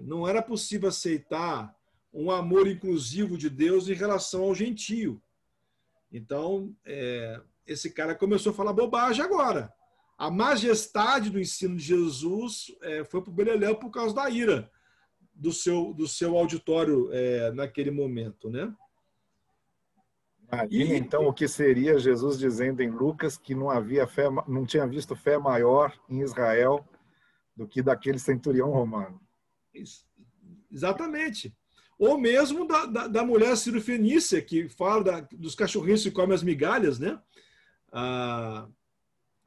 Não era possível aceitar um amor inclusivo de Deus em relação ao gentio. Então, esse cara começou a falar bobagem agora. A majestade do ensino de Jesus foi para o beleléu por causa da ira do seu auditório naquele momento, né? Imagina, então, o que seria Jesus dizendo em Lucas que não tinha visto fé maior em Israel do que daquele centurião romano. Exatamente. Ou mesmo da mulher cirofenícia, que fala dos cachorrinhos que comem as migalhas, né?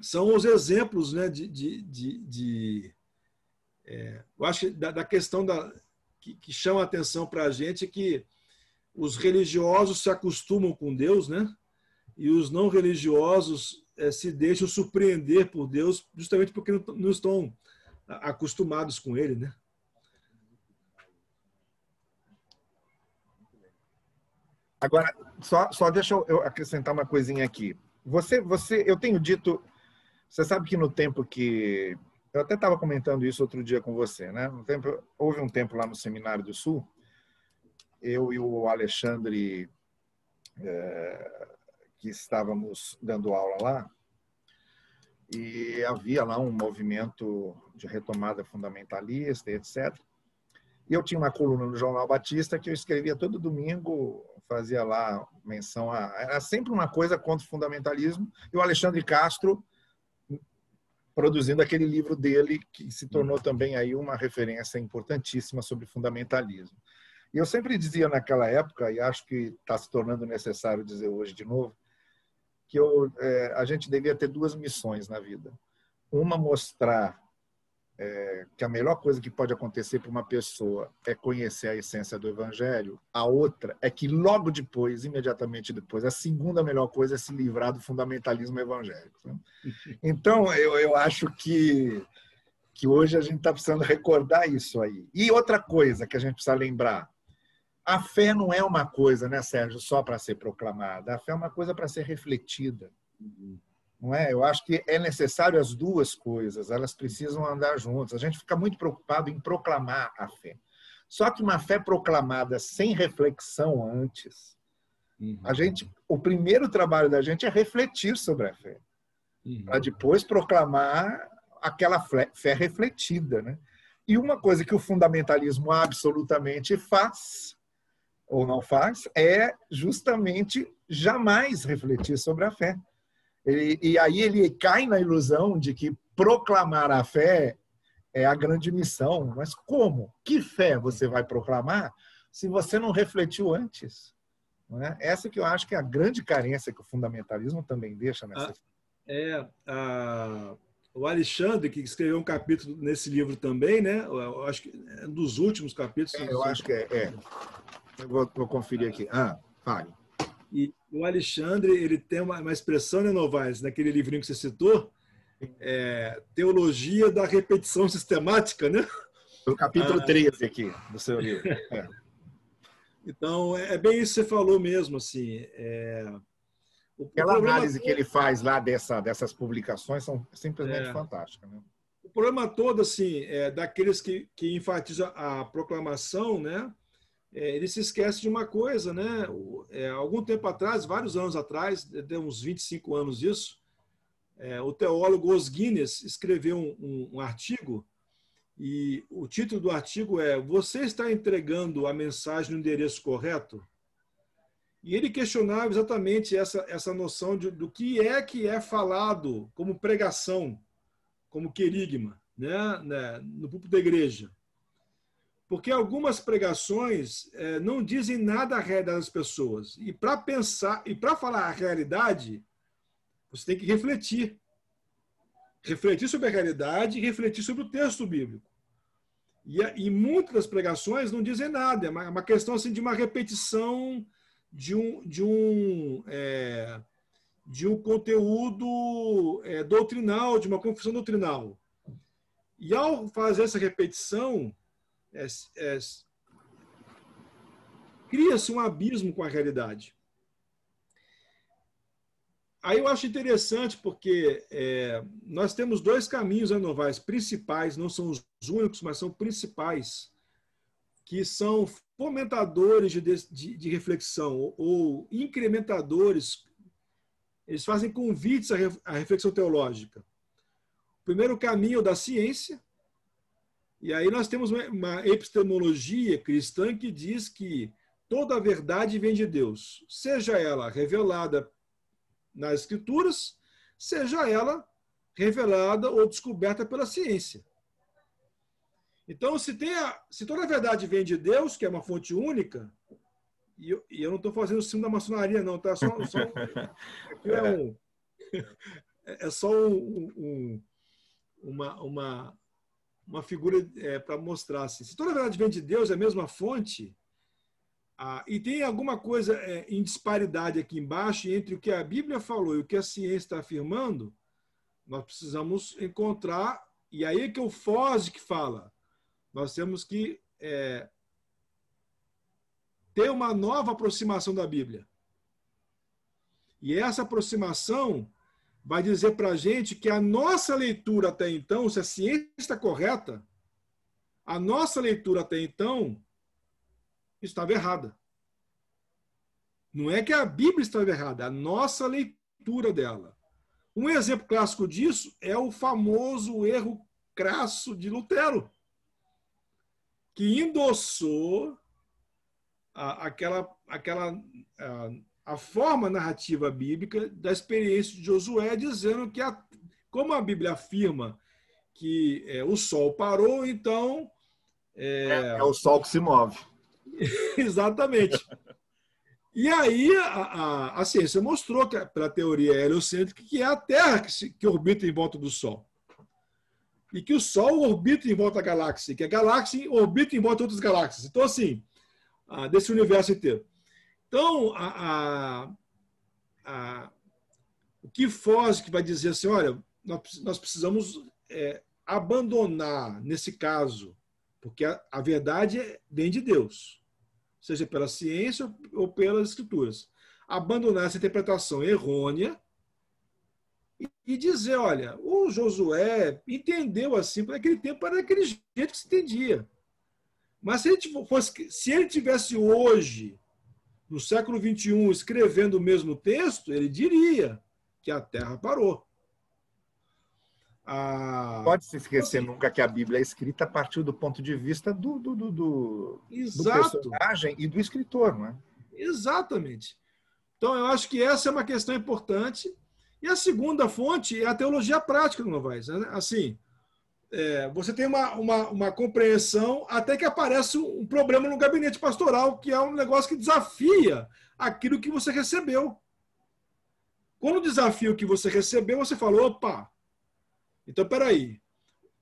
São os exemplos, né, eu acho que da questão que chama a atenção para a gente é que os religiosos se acostumam com Deus, né? E os não religiosos se deixam surpreender por Deus justamente porque não estão acostumados com Ele, né? Agora, só deixa eu acrescentar uma coisinha aqui. Eu tenho dito, você sabe que no tempo que... Eu até estava comentando isso outro dia com você, né? Houve um tempo lá no Seminário do Sul, eu e o Alexandre, que estávamos dando aula lá, e havia lá um movimento de retomada fundamentalista, etc. E eu tinha uma coluna no Jornal Batista que eu escrevia todo domingo, fazia lá menção era sempre uma coisa contra o fundamentalismo, e o Alexandre Castro produzindo aquele livro dele, que se tornou também aí uma referência importantíssima sobre fundamentalismo. E eu sempre dizia naquela época, e acho que está se tornando necessário dizer hoje de novo, que a gente devia ter duas missões na vida. Uma mostrar que a melhor coisa que pode acontecer para uma pessoa é conhecer a essência do Evangelho. A outra é que logo depois, imediatamente depois, a segunda melhor coisa é se livrar do fundamentalismo evangélico. Então, eu acho que hoje a gente está precisando recordar isso aí. E outra coisa que a gente precisa lembrar, a fé não é uma coisa, né, Sérgio, só para ser proclamada. A fé é uma coisa para ser refletida. Não é? Eu acho que é necessário as duas coisas, elas precisam andar juntas. A gente fica muito preocupado em proclamar a fé. Só que uma fé proclamada sem reflexão antes, o primeiro trabalho da gente é refletir sobre a fé, para depois proclamar aquela fé refletida, né? E uma coisa que o fundamentalismo absolutamente faz, ou não faz, é justamente jamais refletir sobre a fé. E aí ele cai na ilusão de que proclamar a fé é a grande missão. Mas como? Que fé você vai proclamar se você não refletiu antes? Não é? Essa que eu acho que é a grande carência que o fundamentalismo também deixa nessa. O Alexandre, que escreveu um capítulo nesse livro também, né? Eu acho que é um dos últimos capítulos. Eu acho que é. Eu vou conferir aqui. Fale. E o Alexandre, ele tem uma expressão, né, Novaes, naquele livrinho que você citou, teologia da repetição sistemática, né? O capítulo 13 aqui do seu livro. Então, é bem isso que você falou mesmo, assim. Aquela análise que ele faz lá dessas publicações são simplesmente fantásticas, né? O problema todo, assim, daqueles que enfatizam a proclamação, né? Ele se esquece de uma coisa, né? Algum tempo atrás, vários anos atrás, deu uns 25 anos isso, o teólogo Os Guinness escreveu um artigo, e o título do artigo é "Você está entregando a mensagem no endereço correto?" E ele questionava exatamente essa noção do que é falado como pregação, como querigma, né? No púlpito da igreja. Porque algumas pregações não dizem nada à realidade das pessoas. E para pensar, e para falar a realidade, você tem que refletir. Refletir sobre a realidade e refletir sobre o texto bíblico. E muitas das pregações não dizem nada. É uma questão assim, de uma repetição de um conteúdo doutrinal, de uma confissão doutrinal. E ao fazer essa repetição, cria-se um abismo com a realidade. Aí eu acho interessante porque nós temos dois caminhos, né, Novaes, principais, não são os únicos, mas são principais, que são fomentadores de reflexão ou incrementadores. Eles fazem convites à reflexão teológica. O primeiro caminho é o da ciência. E aí nós temos uma epistemologia cristã que diz que toda a verdade vem de Deus, seja ela revelada nas Escrituras, seja ela revelada ou descoberta pela ciência. Então, se toda a verdade vem de Deus, que é uma fonte única, e eu não estou fazendo o símbolo da maçonaria, não, tá? É só uma figura para mostrar assim. Se toda a verdade vem de Deus, é a mesma fonte, e tem alguma coisa em disparidade aqui embaixo entre o que a Bíblia falou e o que a ciência está afirmando, nós precisamos encontrar, e aí é que o Fosdick fala, nós temos que ter uma nova aproximação da Bíblia. E essa aproximação vai dizer para a gente que a nossa leitura até então, se a ciência está correta, a nossa leitura até então estava errada. Não é que a Bíblia estava errada, é a nossa leitura dela. Um exemplo clássico disso é o famoso erro crasso de Lutero, que endossou a forma narrativa bíblica da experiência de Josué, dizendo que, como a Bíblia afirma que o sol parou, então... É o sol que se move. Exatamente. E aí a ciência mostrou, pela teoria heliocêntrica, que é a Terra que orbita em volta do Sol. e que o Sol orbita em volta da galáxia, que a galáxia orbita em volta de outras galáxias. Então, assim, desse universo inteiro. Então, o que foge que vai dizer assim, olha, nós precisamos abandonar, nesse caso, porque a verdade vem de Deus, seja pela ciência ou pelas escrituras. Abandonar essa interpretação errônea e dizer, olha, o Josué entendeu assim, por aquele tempo era daquele jeito que se entendia. Mas se ele tivesse hoje, no século XXI, escrevendo o mesmo texto, ele diria que a Terra parou. Pode se esquecer nunca que a Bíblia é escrita a partir do ponto de vista do personagem e do escritor, não é? Exatamente. Então, eu acho que essa é uma questão importante. E a segunda fonte é a teologia prática do Novaes. Né? Assim, você tem uma compreensão até que aparece um problema no gabinete pastoral, que é um negócio que desafia aquilo que você recebeu. Quando desafia o que você recebeu, você fala, opa, então, peraí,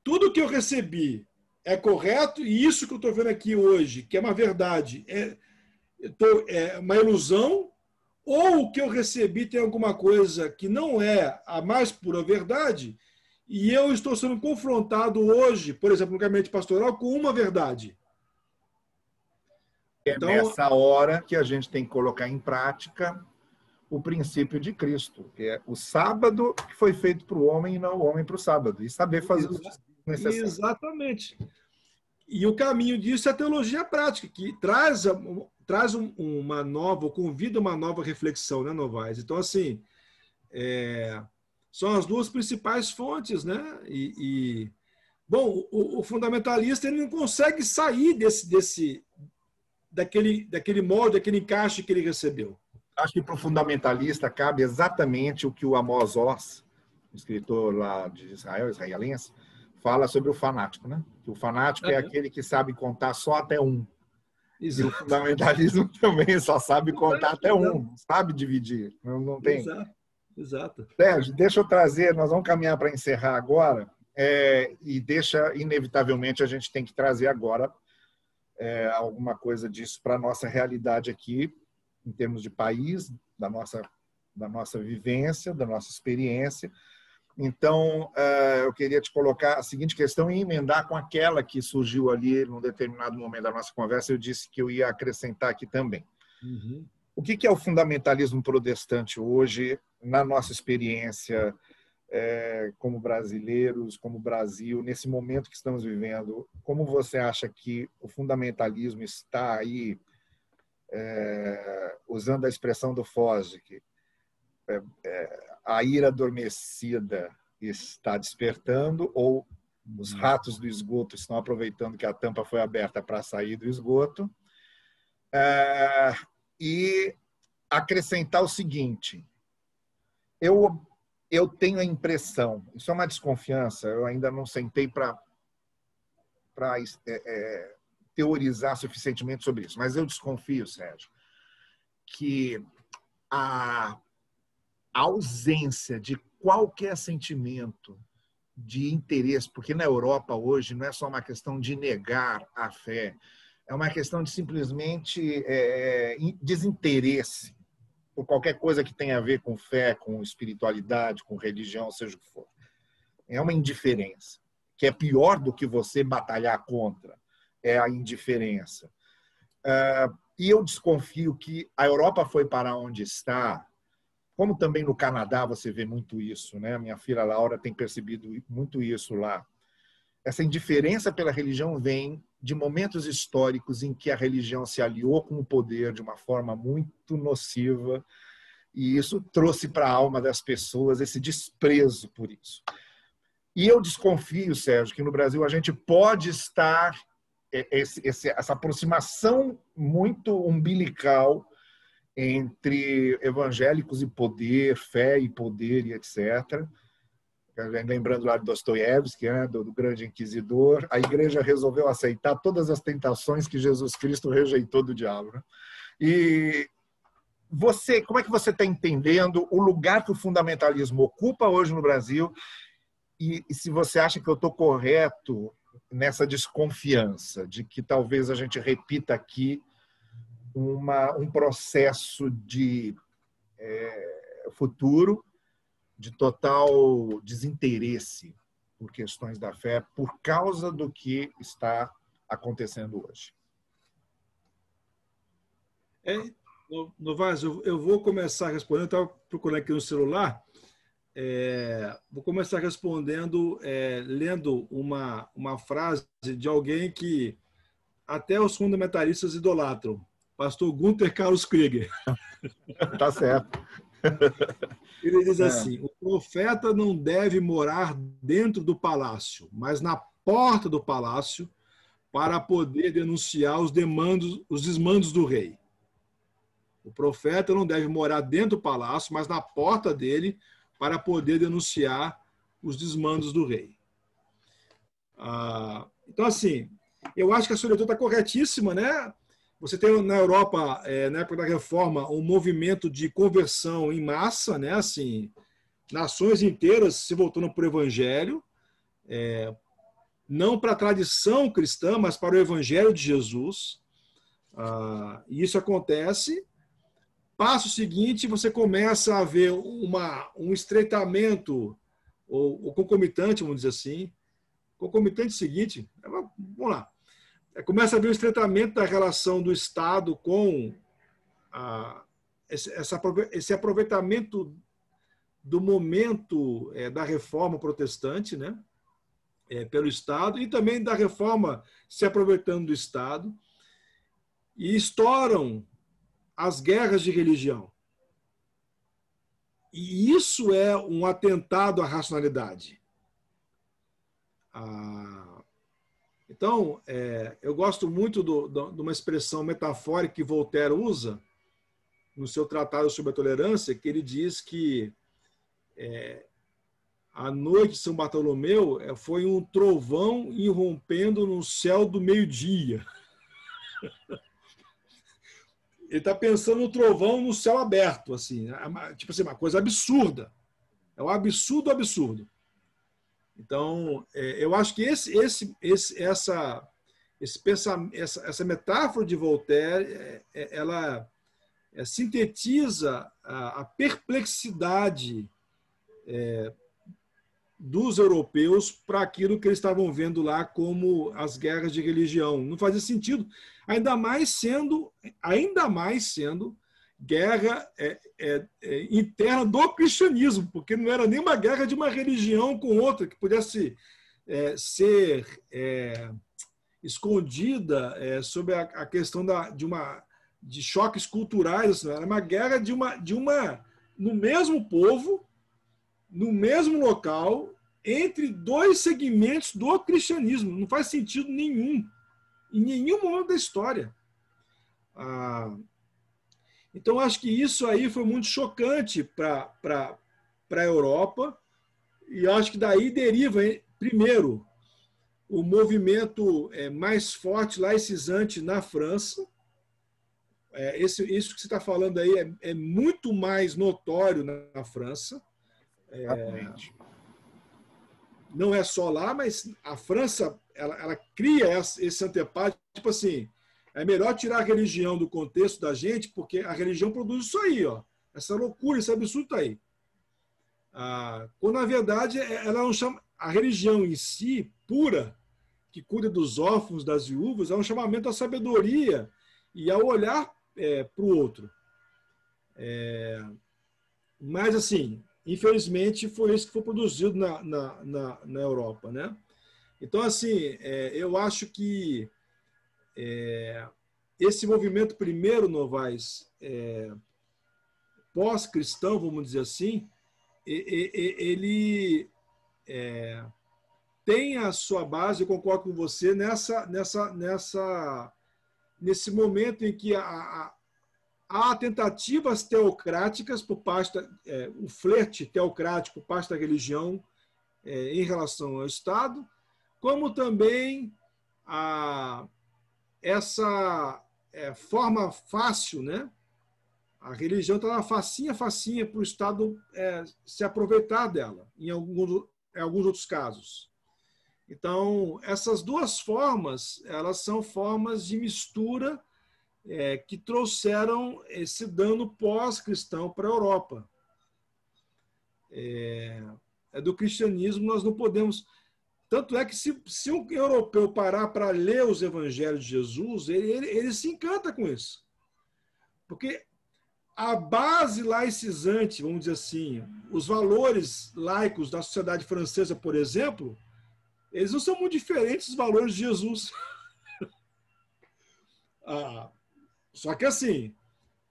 tudo que eu recebi é correto e isso que eu estou vendo aqui hoje, que é uma verdade, é uma ilusão, ou o que eu recebi tem alguma coisa que não é a mais pura verdade e eu estou sendo confrontado hoje, por exemplo, no gabinete pastoral, com uma verdade. Então, é nessa hora que a gente tem que colocar em prática o princípio de Cristo, que é o sábado que foi feito para o homem e não o homem para o sábado, e saber fazer os necessários. Exatamente. E o caminho disso é a teologia prática, que traz uma nova, convida uma nova reflexão, né, Novaes? Então, assim, são as duas principais fontes, né? Bom, o fundamentalista ele não consegue sair daquele molde, daquele encaixe que ele recebeu. Acho que para o fundamentalista cabe exatamente o que o Amos Oz, escritor lá de Israel, israelense, fala sobre o fanático, né? Que o fanático é aquele que sabe contar só até um. Exato. E o fundamentalismo também só sabe contar até um, não sabe dividir, não tem. Exato. Sérgio, deixa eu trazer, nós vamos caminhar para encerrar agora, e inevitavelmente, a gente tem que trazer agora alguma coisa disso para a nossa realidade aqui, em termos de país, da nossa vivência, da nossa experiência. Então, eu queria te colocar a seguinte questão e emendar com aquela que surgiu ali num determinado momento da nossa conversa. Eu disse que eu ia acrescentar aqui também. Uhum. O que é o fundamentalismo protestante hoje, na nossa experiência como brasileiros, como Brasil, nesse momento que estamos vivendo? Como você acha que o fundamentalismo está aí, usando a expressão do Fosdick, a ira adormecida está despertando ou os ratos do esgoto estão aproveitando que a tampa foi aberta para sair do esgoto? E acrescentar o seguinte, eu tenho a impressão, isso é uma desconfiança, eu ainda não sentei para teorizar suficientemente sobre isso, mas eu desconfio, Sérgio, que a ausência de qualquer sentimento de interesse, porque na Europa hoje não é só uma questão de negar a fé, é uma questão de simplesmente desinteresse por qualquer coisa que tenha a ver com fé, com espiritualidade, com religião, seja o que for. É uma indiferença, que é pior do que você batalhar contra, é a indiferença. E eu desconfio que a Europa foi para onde está, como também no Canadá você vê muito isso, né? Minha filha Laura tem percebido muito isso lá. Essa indiferença pela religião vem de momentos históricos em que a religião se aliou com o poder de uma forma muito nociva e isso trouxe para a alma das pessoas esse desprezo por isso. E eu desconfio, Sérgio, que no Brasil a gente pode estar essa aproximação muito umbilical entre evangélicos e poder, fé e poder e etc. Lembrando lá de Dostoiévski, né, do grande inquisidor, a igreja resolveu aceitar todas as tentações que Jesus Cristo rejeitou do diabo. Né? E como é que você está entendendo o lugar que o fundamentalismo ocupa hoje no Brasil E se você acha que eu estou correto nessa desconfiança de que talvez a gente repita aqui um processo de futuro de total desinteresse por questões da fé por causa do que está acontecendo hoje. Novaes, eu vou começar respondendo, eu estava procurando aqui no celular, vou começar respondendo, lendo uma frase de alguém que até os fundamentalistas idolatram, pastor Gunther Carlos Krieger. Tá certo. Ele diz assim, o profeta não deve morar dentro do palácio, mas na porta do palácio, para poder denunciar os desmandos do rei. O profeta não deve morar dentro do palácio, mas na porta dele, para poder denunciar os desmandos do rei. Então, assim, eu acho que a sua leitura está corretíssima, né? Você tem na Europa, na época da Reforma, um movimento de conversão em massa, né? Assim, nações inteiras se voltando para o Evangelho, não para a tradição cristã, mas para o Evangelho de Jesus. E isso acontece. Passo seguinte, você começa a ver um estreitamento, ou concomitante, vamos dizer assim. Concomitante seguinte, vamos lá. Começa a haver um estreitamento da relação do Estado com esse aproveitamento do momento da reforma protestante, né? Pelo Estado, e também da reforma se aproveitando do Estado, e estouram as guerras de religião. E isso é um atentado à racionalidade. Então, eu gosto muito de uma expressão metafórica que Voltaire usa no seu tratado sobre a tolerância, que ele diz que a noite de São Bartolomeu foi um trovão irrompendo no céu do meio-dia. Ele está pensando no trovão no céu aberto, assim, tipo assim, uma coisa absurda. É um absurdo absurdo. Então, eu acho que essa metáfora de Voltaire, ela sintetiza a perplexidade dos europeus para aquilo que eles estavam vendo lá como as guerras de religião. Não fazia sentido, ainda mais sendo guerra interna do cristianismo, porque não era nenhuma guerra de uma religião com outra que pudesse ser escondida sob a questão de choques culturais. Assim, era uma guerra no mesmo povo, no mesmo local, entre dois segmentos do cristianismo. Não faz sentido nenhum, em nenhum momento da história. Então, acho que isso aí foi muito chocante para a Europa, e acho que daí deriva, primeiro, o movimento mais forte, laicizante na França. Isso que você está falando aí é muito mais notório na França. Não é só lá, mas a França ela cria esse anteparo, tipo assim, é melhor tirar a religião do contexto da gente, porque a religião produz isso aí, ó, essa loucura, esse absurdo tá aí. Quando, na verdade, ela não chama, a religião em si, pura, que cuida dos órfãos, das viúvas, é um chamamento à sabedoria e ao olhar para o outro. Mas, assim, infelizmente, foi isso que foi produzido na Europa, né? Então, assim, eu acho que esse movimento primeiro, Novaes, pós-cristão, vamos dizer assim, ele tem a sua base, eu concordo com você, nesse momento em que há tentativas teocráticas por parte o flerte teocrático por parte da religião em relação ao Estado, como também essa forma fácil, né? A religião está facinha para o Estado se aproveitar dela, em em alguns outros casos. Então, essas duas formas, elas são formas de mistura que trouxeram esse dano pós-cristão para a Europa. Do cristianismo nós não podemos... Tanto é que se um europeu parar para ler os evangelhos de Jesus, ele se encanta com isso. Porque a base laicizante, vamos dizer assim, os valores laicos da sociedade francesa, por exemplo, eles não são muito diferentes dos valores de Jesus. Só que assim,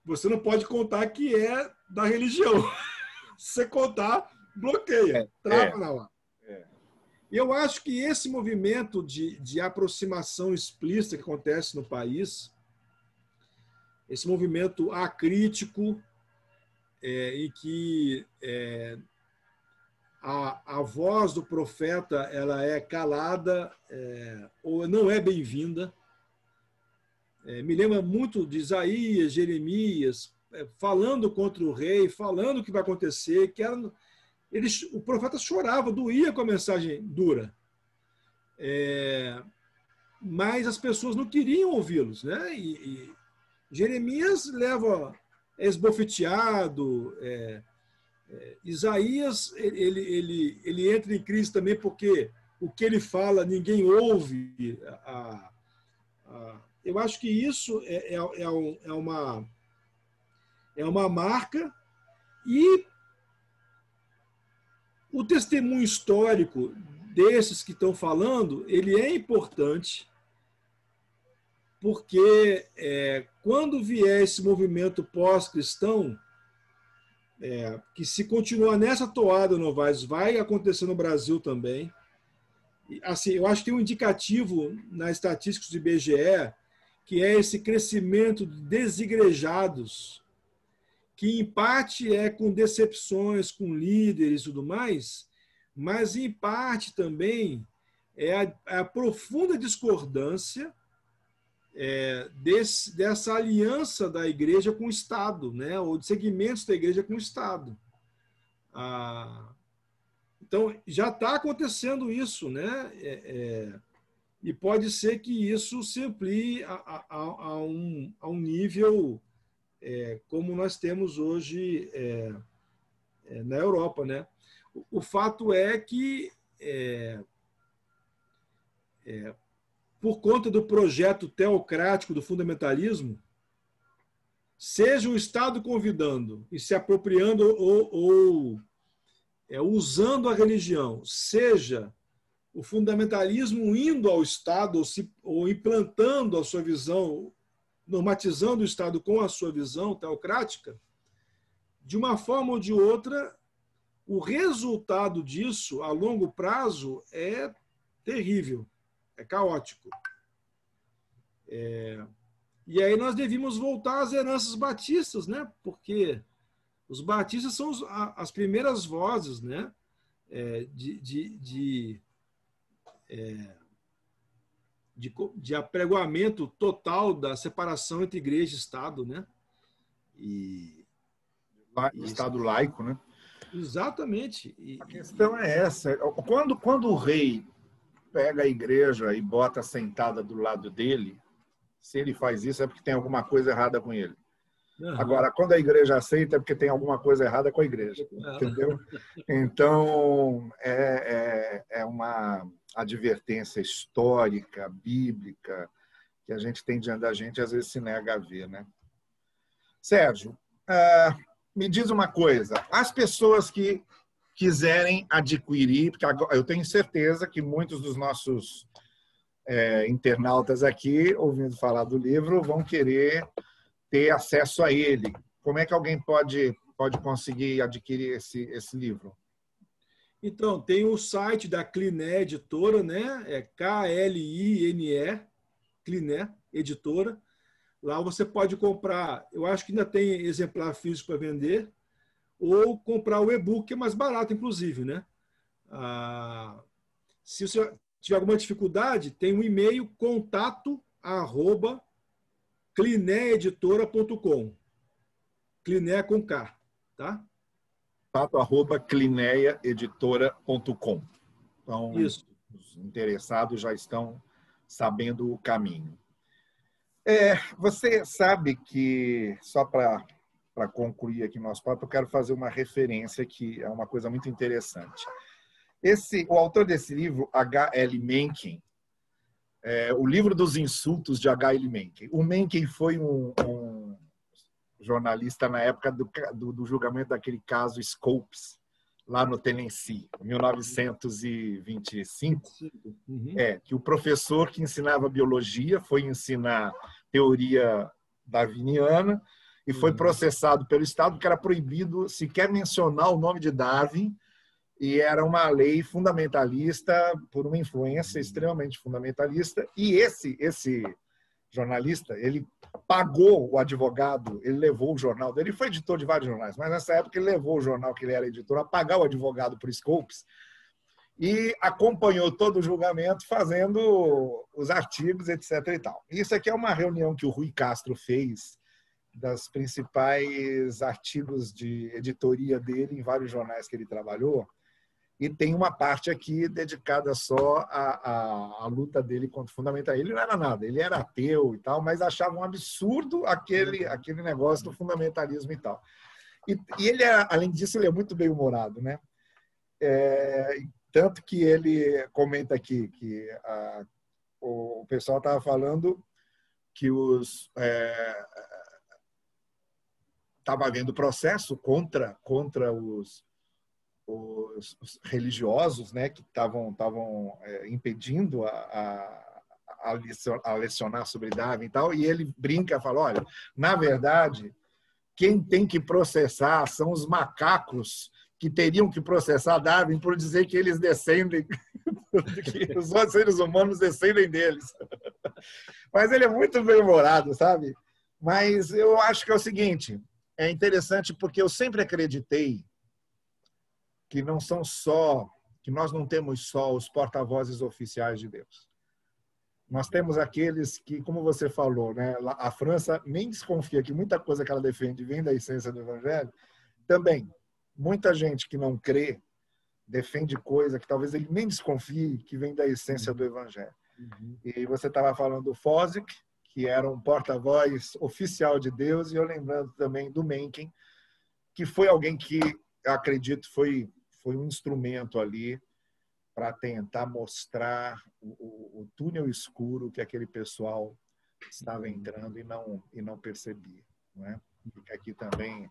você não pode contar que é da religião. Se você contar, bloqueia, trava na hora. Eu acho que esse movimento de aproximação explícita que acontece no país, esse movimento acrítico, em que a voz do profeta ela é calada ou não é bem-vinda. Me lembra muito de Isaías, Jeremias, falando contra o rei, falando o que vai acontecer, que o profeta chorava, doía com a mensagem dura. Mas as pessoas não queriam ouvi-los, né? E Jeremias é esbofeteado, Isaías ele entra em crise também porque o que ele fala ninguém ouve. Eu acho que isso é uma marca, e o testemunho histórico desses que estão falando, ele é importante, porque quando vier esse movimento pós-cristão, que se continuar nessa toada, Novaes, vai acontecer no Brasil também. Assim, eu acho que tem um indicativo nas estatísticas do IBGE, que é esse crescimento de desigrejados, que em parte é com decepções com líderes e tudo mais, mas em parte também é a profunda discordância dessa aliança da igreja com o Estado, né? Ou de segmentos da igreja com o Estado. Então, já está acontecendo isso, né? E pode ser que isso se amplie a um nível como nós temos hoje na Europa, né? O fato é que, por conta do projeto teocrático do fundamentalismo, seja o Estado convidando e se apropriando ou usando a religião, seja o fundamentalismo indo ao Estado ou implantando a sua visão, normatizando o Estado com a sua visão teocrática, de uma forma ou de outra, o resultado disso, a longo prazo, é terrível, é caótico. E aí nós devíamos voltar às heranças batistas, né? Porque os batistas são as primeiras vozes, né? De apregoamento total da separação entre igreja e Estado, né? Estado laico, né? Exatamente. A questão é essa. Quando o rei pega a igreja e bota sentada do lado dele, se ele faz isso é porque tem alguma coisa errada com ele. Uhum. Agora, quando a igreja aceita é porque tem alguma coisa errada com a igreja. Entendeu? Então, é uma advertência histórica, bíblica, que a gente tem diante da gente e às vezes se nega a ver, né? Sérgio, me diz uma coisa. As pessoas que quiserem adquirir, porque eu tenho certeza que muitos dos nossos internautas aqui, ouvindo falar do livro, vão querer ter acesso a ele. Como é que alguém pode conseguir adquirir esse livro? Então, tem o site da Cliné Editora, né? É Kline, Cliné Editora. Lá você pode comprar, eu acho que ainda tem exemplar físico para vender, ou comprar o e-book, que é mais barato, inclusive, né? Se você tiver alguma dificuldade, tem um e-mail, contato@clineeditora.com. Cliné com K, tá? contato@clineeditora.com. Então, Isso. os interessados já estão sabendo o caminho. Você sabe que, só para concluir aqui nosso papo, eu quero fazer uma referência que é uma coisa muito interessante. O autor desse livro, H.L. Mencken, o livro dos insultos de H.L. Mencken. O Mencken foi um jornalista na época do julgamento daquele caso Scopes, lá no Tennessee, em 1925. Uhum. Que o professor que ensinava biologia foi ensinar teoria darwiniana e foi processado pelo Estado porque era proibido sequer mencionar o nome de Darwin, e era uma lei fundamentalista, por uma influência extremamente fundamentalista. E esse jornalista, ele pagou o advogado, ele levou o jornal dele, ele foi editor de vários jornais, mas nessa época ele levou o jornal que ele era editor a pagar o advogado por Scopes e acompanhou todo o julgamento fazendo os artigos, etc. e tal. Isso aqui é uma reunião que o Rui Castro fez das principais artigos de editoria dele em vários jornais que ele trabalhou, e tem uma parte aqui dedicada só à luta dele contra o fundamentalismo. Ele não era nada, ele era ateu e tal, mas achava um absurdo aquele negócio do fundamentalismo e tal. E ele, além disso, ele é muito bem-humorado, né? Tanto que ele comenta aqui que o pessoal estava falando que estava havendo processo contra os religiosos, né, que estavam impedindo a lecionar sobre Darwin e tal, e ele brinca, fala, olha, na verdade, quem tem que processar são os macacos que teriam que processar Darwin por dizer que eles descendem, que os outros seres humanos descendem deles. Mas ele é muito bem-humorado, sabe? Mas eu acho que é o seguinte, é interessante porque eu sempre acreditei que nós não temos só os porta-vozes oficiais de Deus. Nós temos aqueles que, como você falou, né, a França nem desconfia que muita coisa que ela defende vem da essência do Evangelho. Também, muita gente que não crê defende coisa que talvez ele nem desconfie que vem da essência do Evangelho. E você estava falando do Fosdick, que era um porta-voz oficial de Deus, e eu lembrando também do Mencken, que foi alguém que, eu acredito, foi um instrumento ali para tentar mostrar o túnel escuro que aquele pessoal estava entrando e não percebia. Não é? Porque aqui também...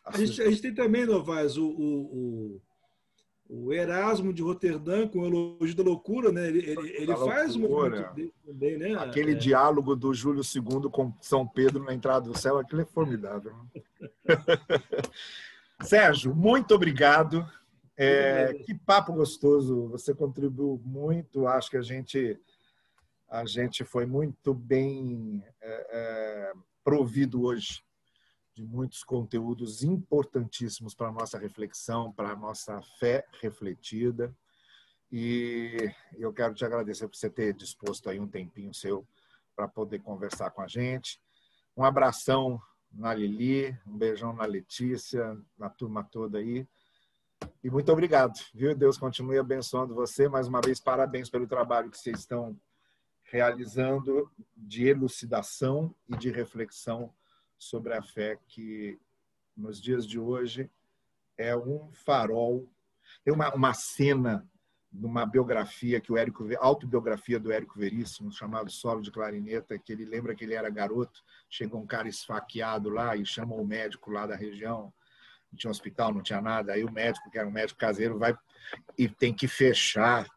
A gente tem também, Novaes, o Erasmo de Roterdã, com o Elogio da Loucura, né? Ele faz um movimento dele também, né? Aquele diálogo do Júlio II com São Pedro na entrada do céu, aquilo é formidável. Sérgio, muito obrigado. Que papo gostoso, você contribuiu muito, acho que a gente foi muito bem provido hoje de muitos conteúdos importantíssimos para a nossa reflexão, para a nossa fé refletida, e eu quero te agradecer por você ter disposto aí um tempinho seu para poder conversar com a gente. Um abração na Lili, um beijão na Letícia, na turma toda aí. E muito obrigado, viu? Deus continue abençoando você. Mais uma vez, parabéns pelo trabalho que vocês estão realizando de elucidação e de reflexão sobre a fé, que nos dias de hoje é um farol. Tem uma cena de uma biografia autobiografia do Érico Veríssimo, chamado Solo de Clarineta, que ele lembra que ele era garoto, chega um cara esfaqueado lá e chama o médico lá da região. Não tinha hospital, não tinha nada. Aí o médico, que era um médico caseiro, vai e tem que fechar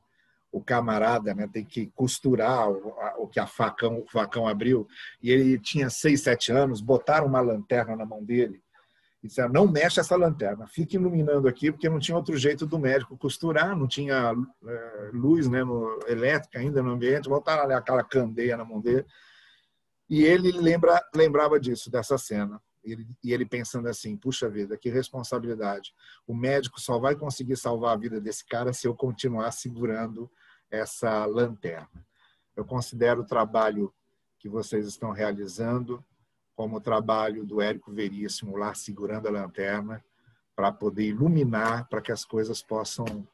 o camarada, né? Tem que costurar o que o facão abriu. E ele tinha 6, 7 anos, botaram uma lanterna na mão dele e disseram, não mexe essa lanterna, fica iluminando aqui, porque não tinha outro jeito do médico costurar, não tinha luz, né, elétrica ainda no ambiente, botaram ali aquela candeia na mão dele. E ele lembrava disso, dessa cena. E ele pensando assim, puxa vida, que responsabilidade. O médico só vai conseguir salvar a vida desse cara se eu continuar segurando essa lanterna. Eu considero o trabalho que vocês estão realizando como o trabalho do Érico Veríssimo lá segurando a lanterna para poder iluminar, para que as coisas possam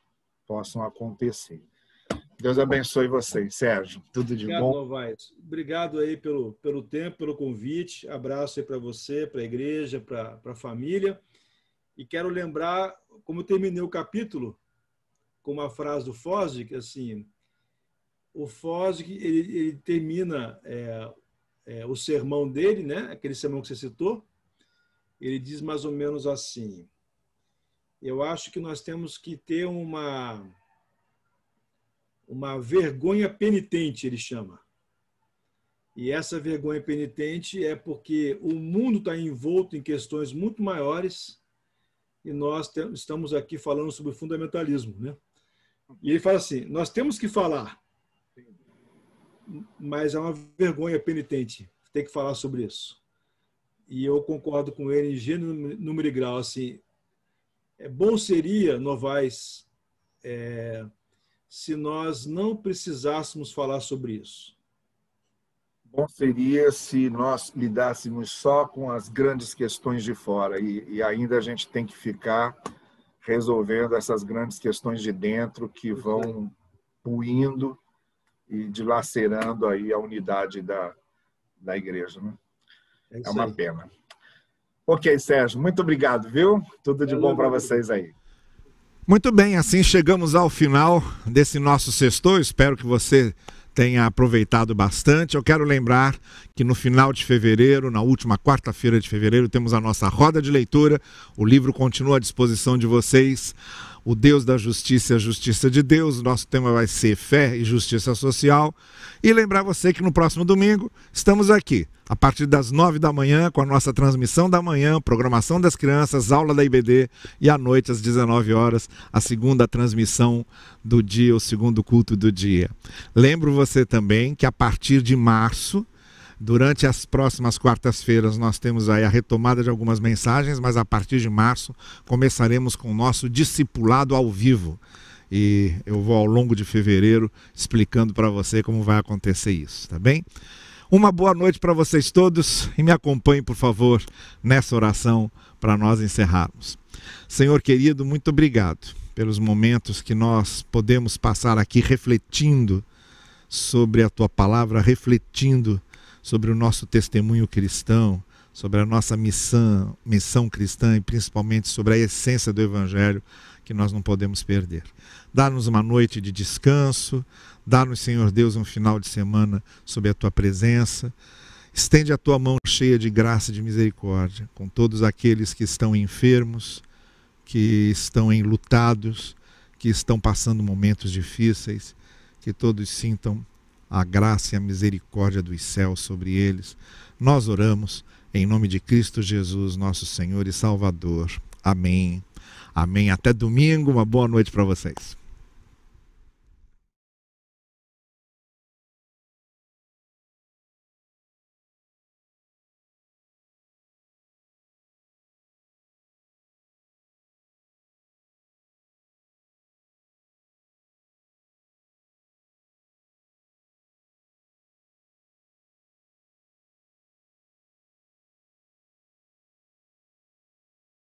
possam acontecer. Deus abençoe vocês, Sérgio. Tudo de Obrigado, bom. Novaes. Obrigado aí pelo tempo, pelo convite. Abraço aí para você, para a igreja, para a família. E quero lembrar, como eu terminei o capítulo, com uma frase do Fosdick, assim, o Fosdick, ele termina o sermão dele, né? Aquele sermão que você citou, ele diz mais ou menos assim: eu acho que nós temos que ter uma vergonha penitente, ele chama. E essa vergonha penitente é porque o mundo está envolto em questões muito maiores e nós estamos aqui falando sobre fundamentalismo, né? E ele fala assim, nós temos que falar, mas é uma vergonha penitente ter que falar sobre isso. E eu concordo com ele em gênero, número e grau. Assim, bom seria, Novaes, se nós não precisássemos falar sobre isso. Bom seria se nós lidássemos só com as grandes questões de fora e ainda a gente tem que ficar resolvendo essas grandes questões de dentro que vão puindo e dilacerando aí a unidade da igreja, né? É uma pena. Ok, Sérgio, muito obrigado, viu? Tudo de bom para vocês aí. Muito bem, assim chegamos ao final desse nosso sextou. Espero que você tenha aproveitado bastante. Eu quero lembrar que no final de fevereiro, na última quarta-feira de fevereiro, temos a nossa roda de leitura. O livro continua à disposição de vocês. O Deus da Justiça e a Justiça de Deus. O nosso tema vai ser Fé e Justiça Social. E lembrar você que no próximo domingo estamos aqui, a partir das 9 da manhã, com a nossa transmissão da manhã, programação das crianças, aula da IBD, e à noite, às 19 horas, a segunda transmissão do dia, o segundo culto do dia. Lembro você também que a partir de março, durante as próximas quartas-feiras, nós temos aí a retomada de algumas mensagens, mas a partir de março começaremos com o nosso discipulado ao vivo. E eu vou ao longo de fevereiro explicando para você como vai acontecer isso, tá bem? Uma boa noite para vocês todos e me acompanhe, por favor, nessa oração para nós encerrarmos. Senhor querido, muito obrigado pelos momentos que nós podemos passar aqui refletindo sobre a Tua palavra, refletindo sobre o nosso testemunho cristão, sobre a nossa missão cristã e principalmente sobre a essência do Evangelho que nós não podemos perder. Dá-nos uma noite de descanso, dá-nos, Senhor Deus, um final de semana sob a Tua presença. Estende a Tua mão cheia de graça e de misericórdia com todos aqueles que estão enfermos, que estão enlutados, que estão passando momentos difíceis, que todos sintam a graça e a misericórdia dos céus sobre eles. Nós oramos em nome de Cristo Jesus, nosso Senhor e Salvador. Amém. Amém. Até domingo. Uma boa noite para vocês.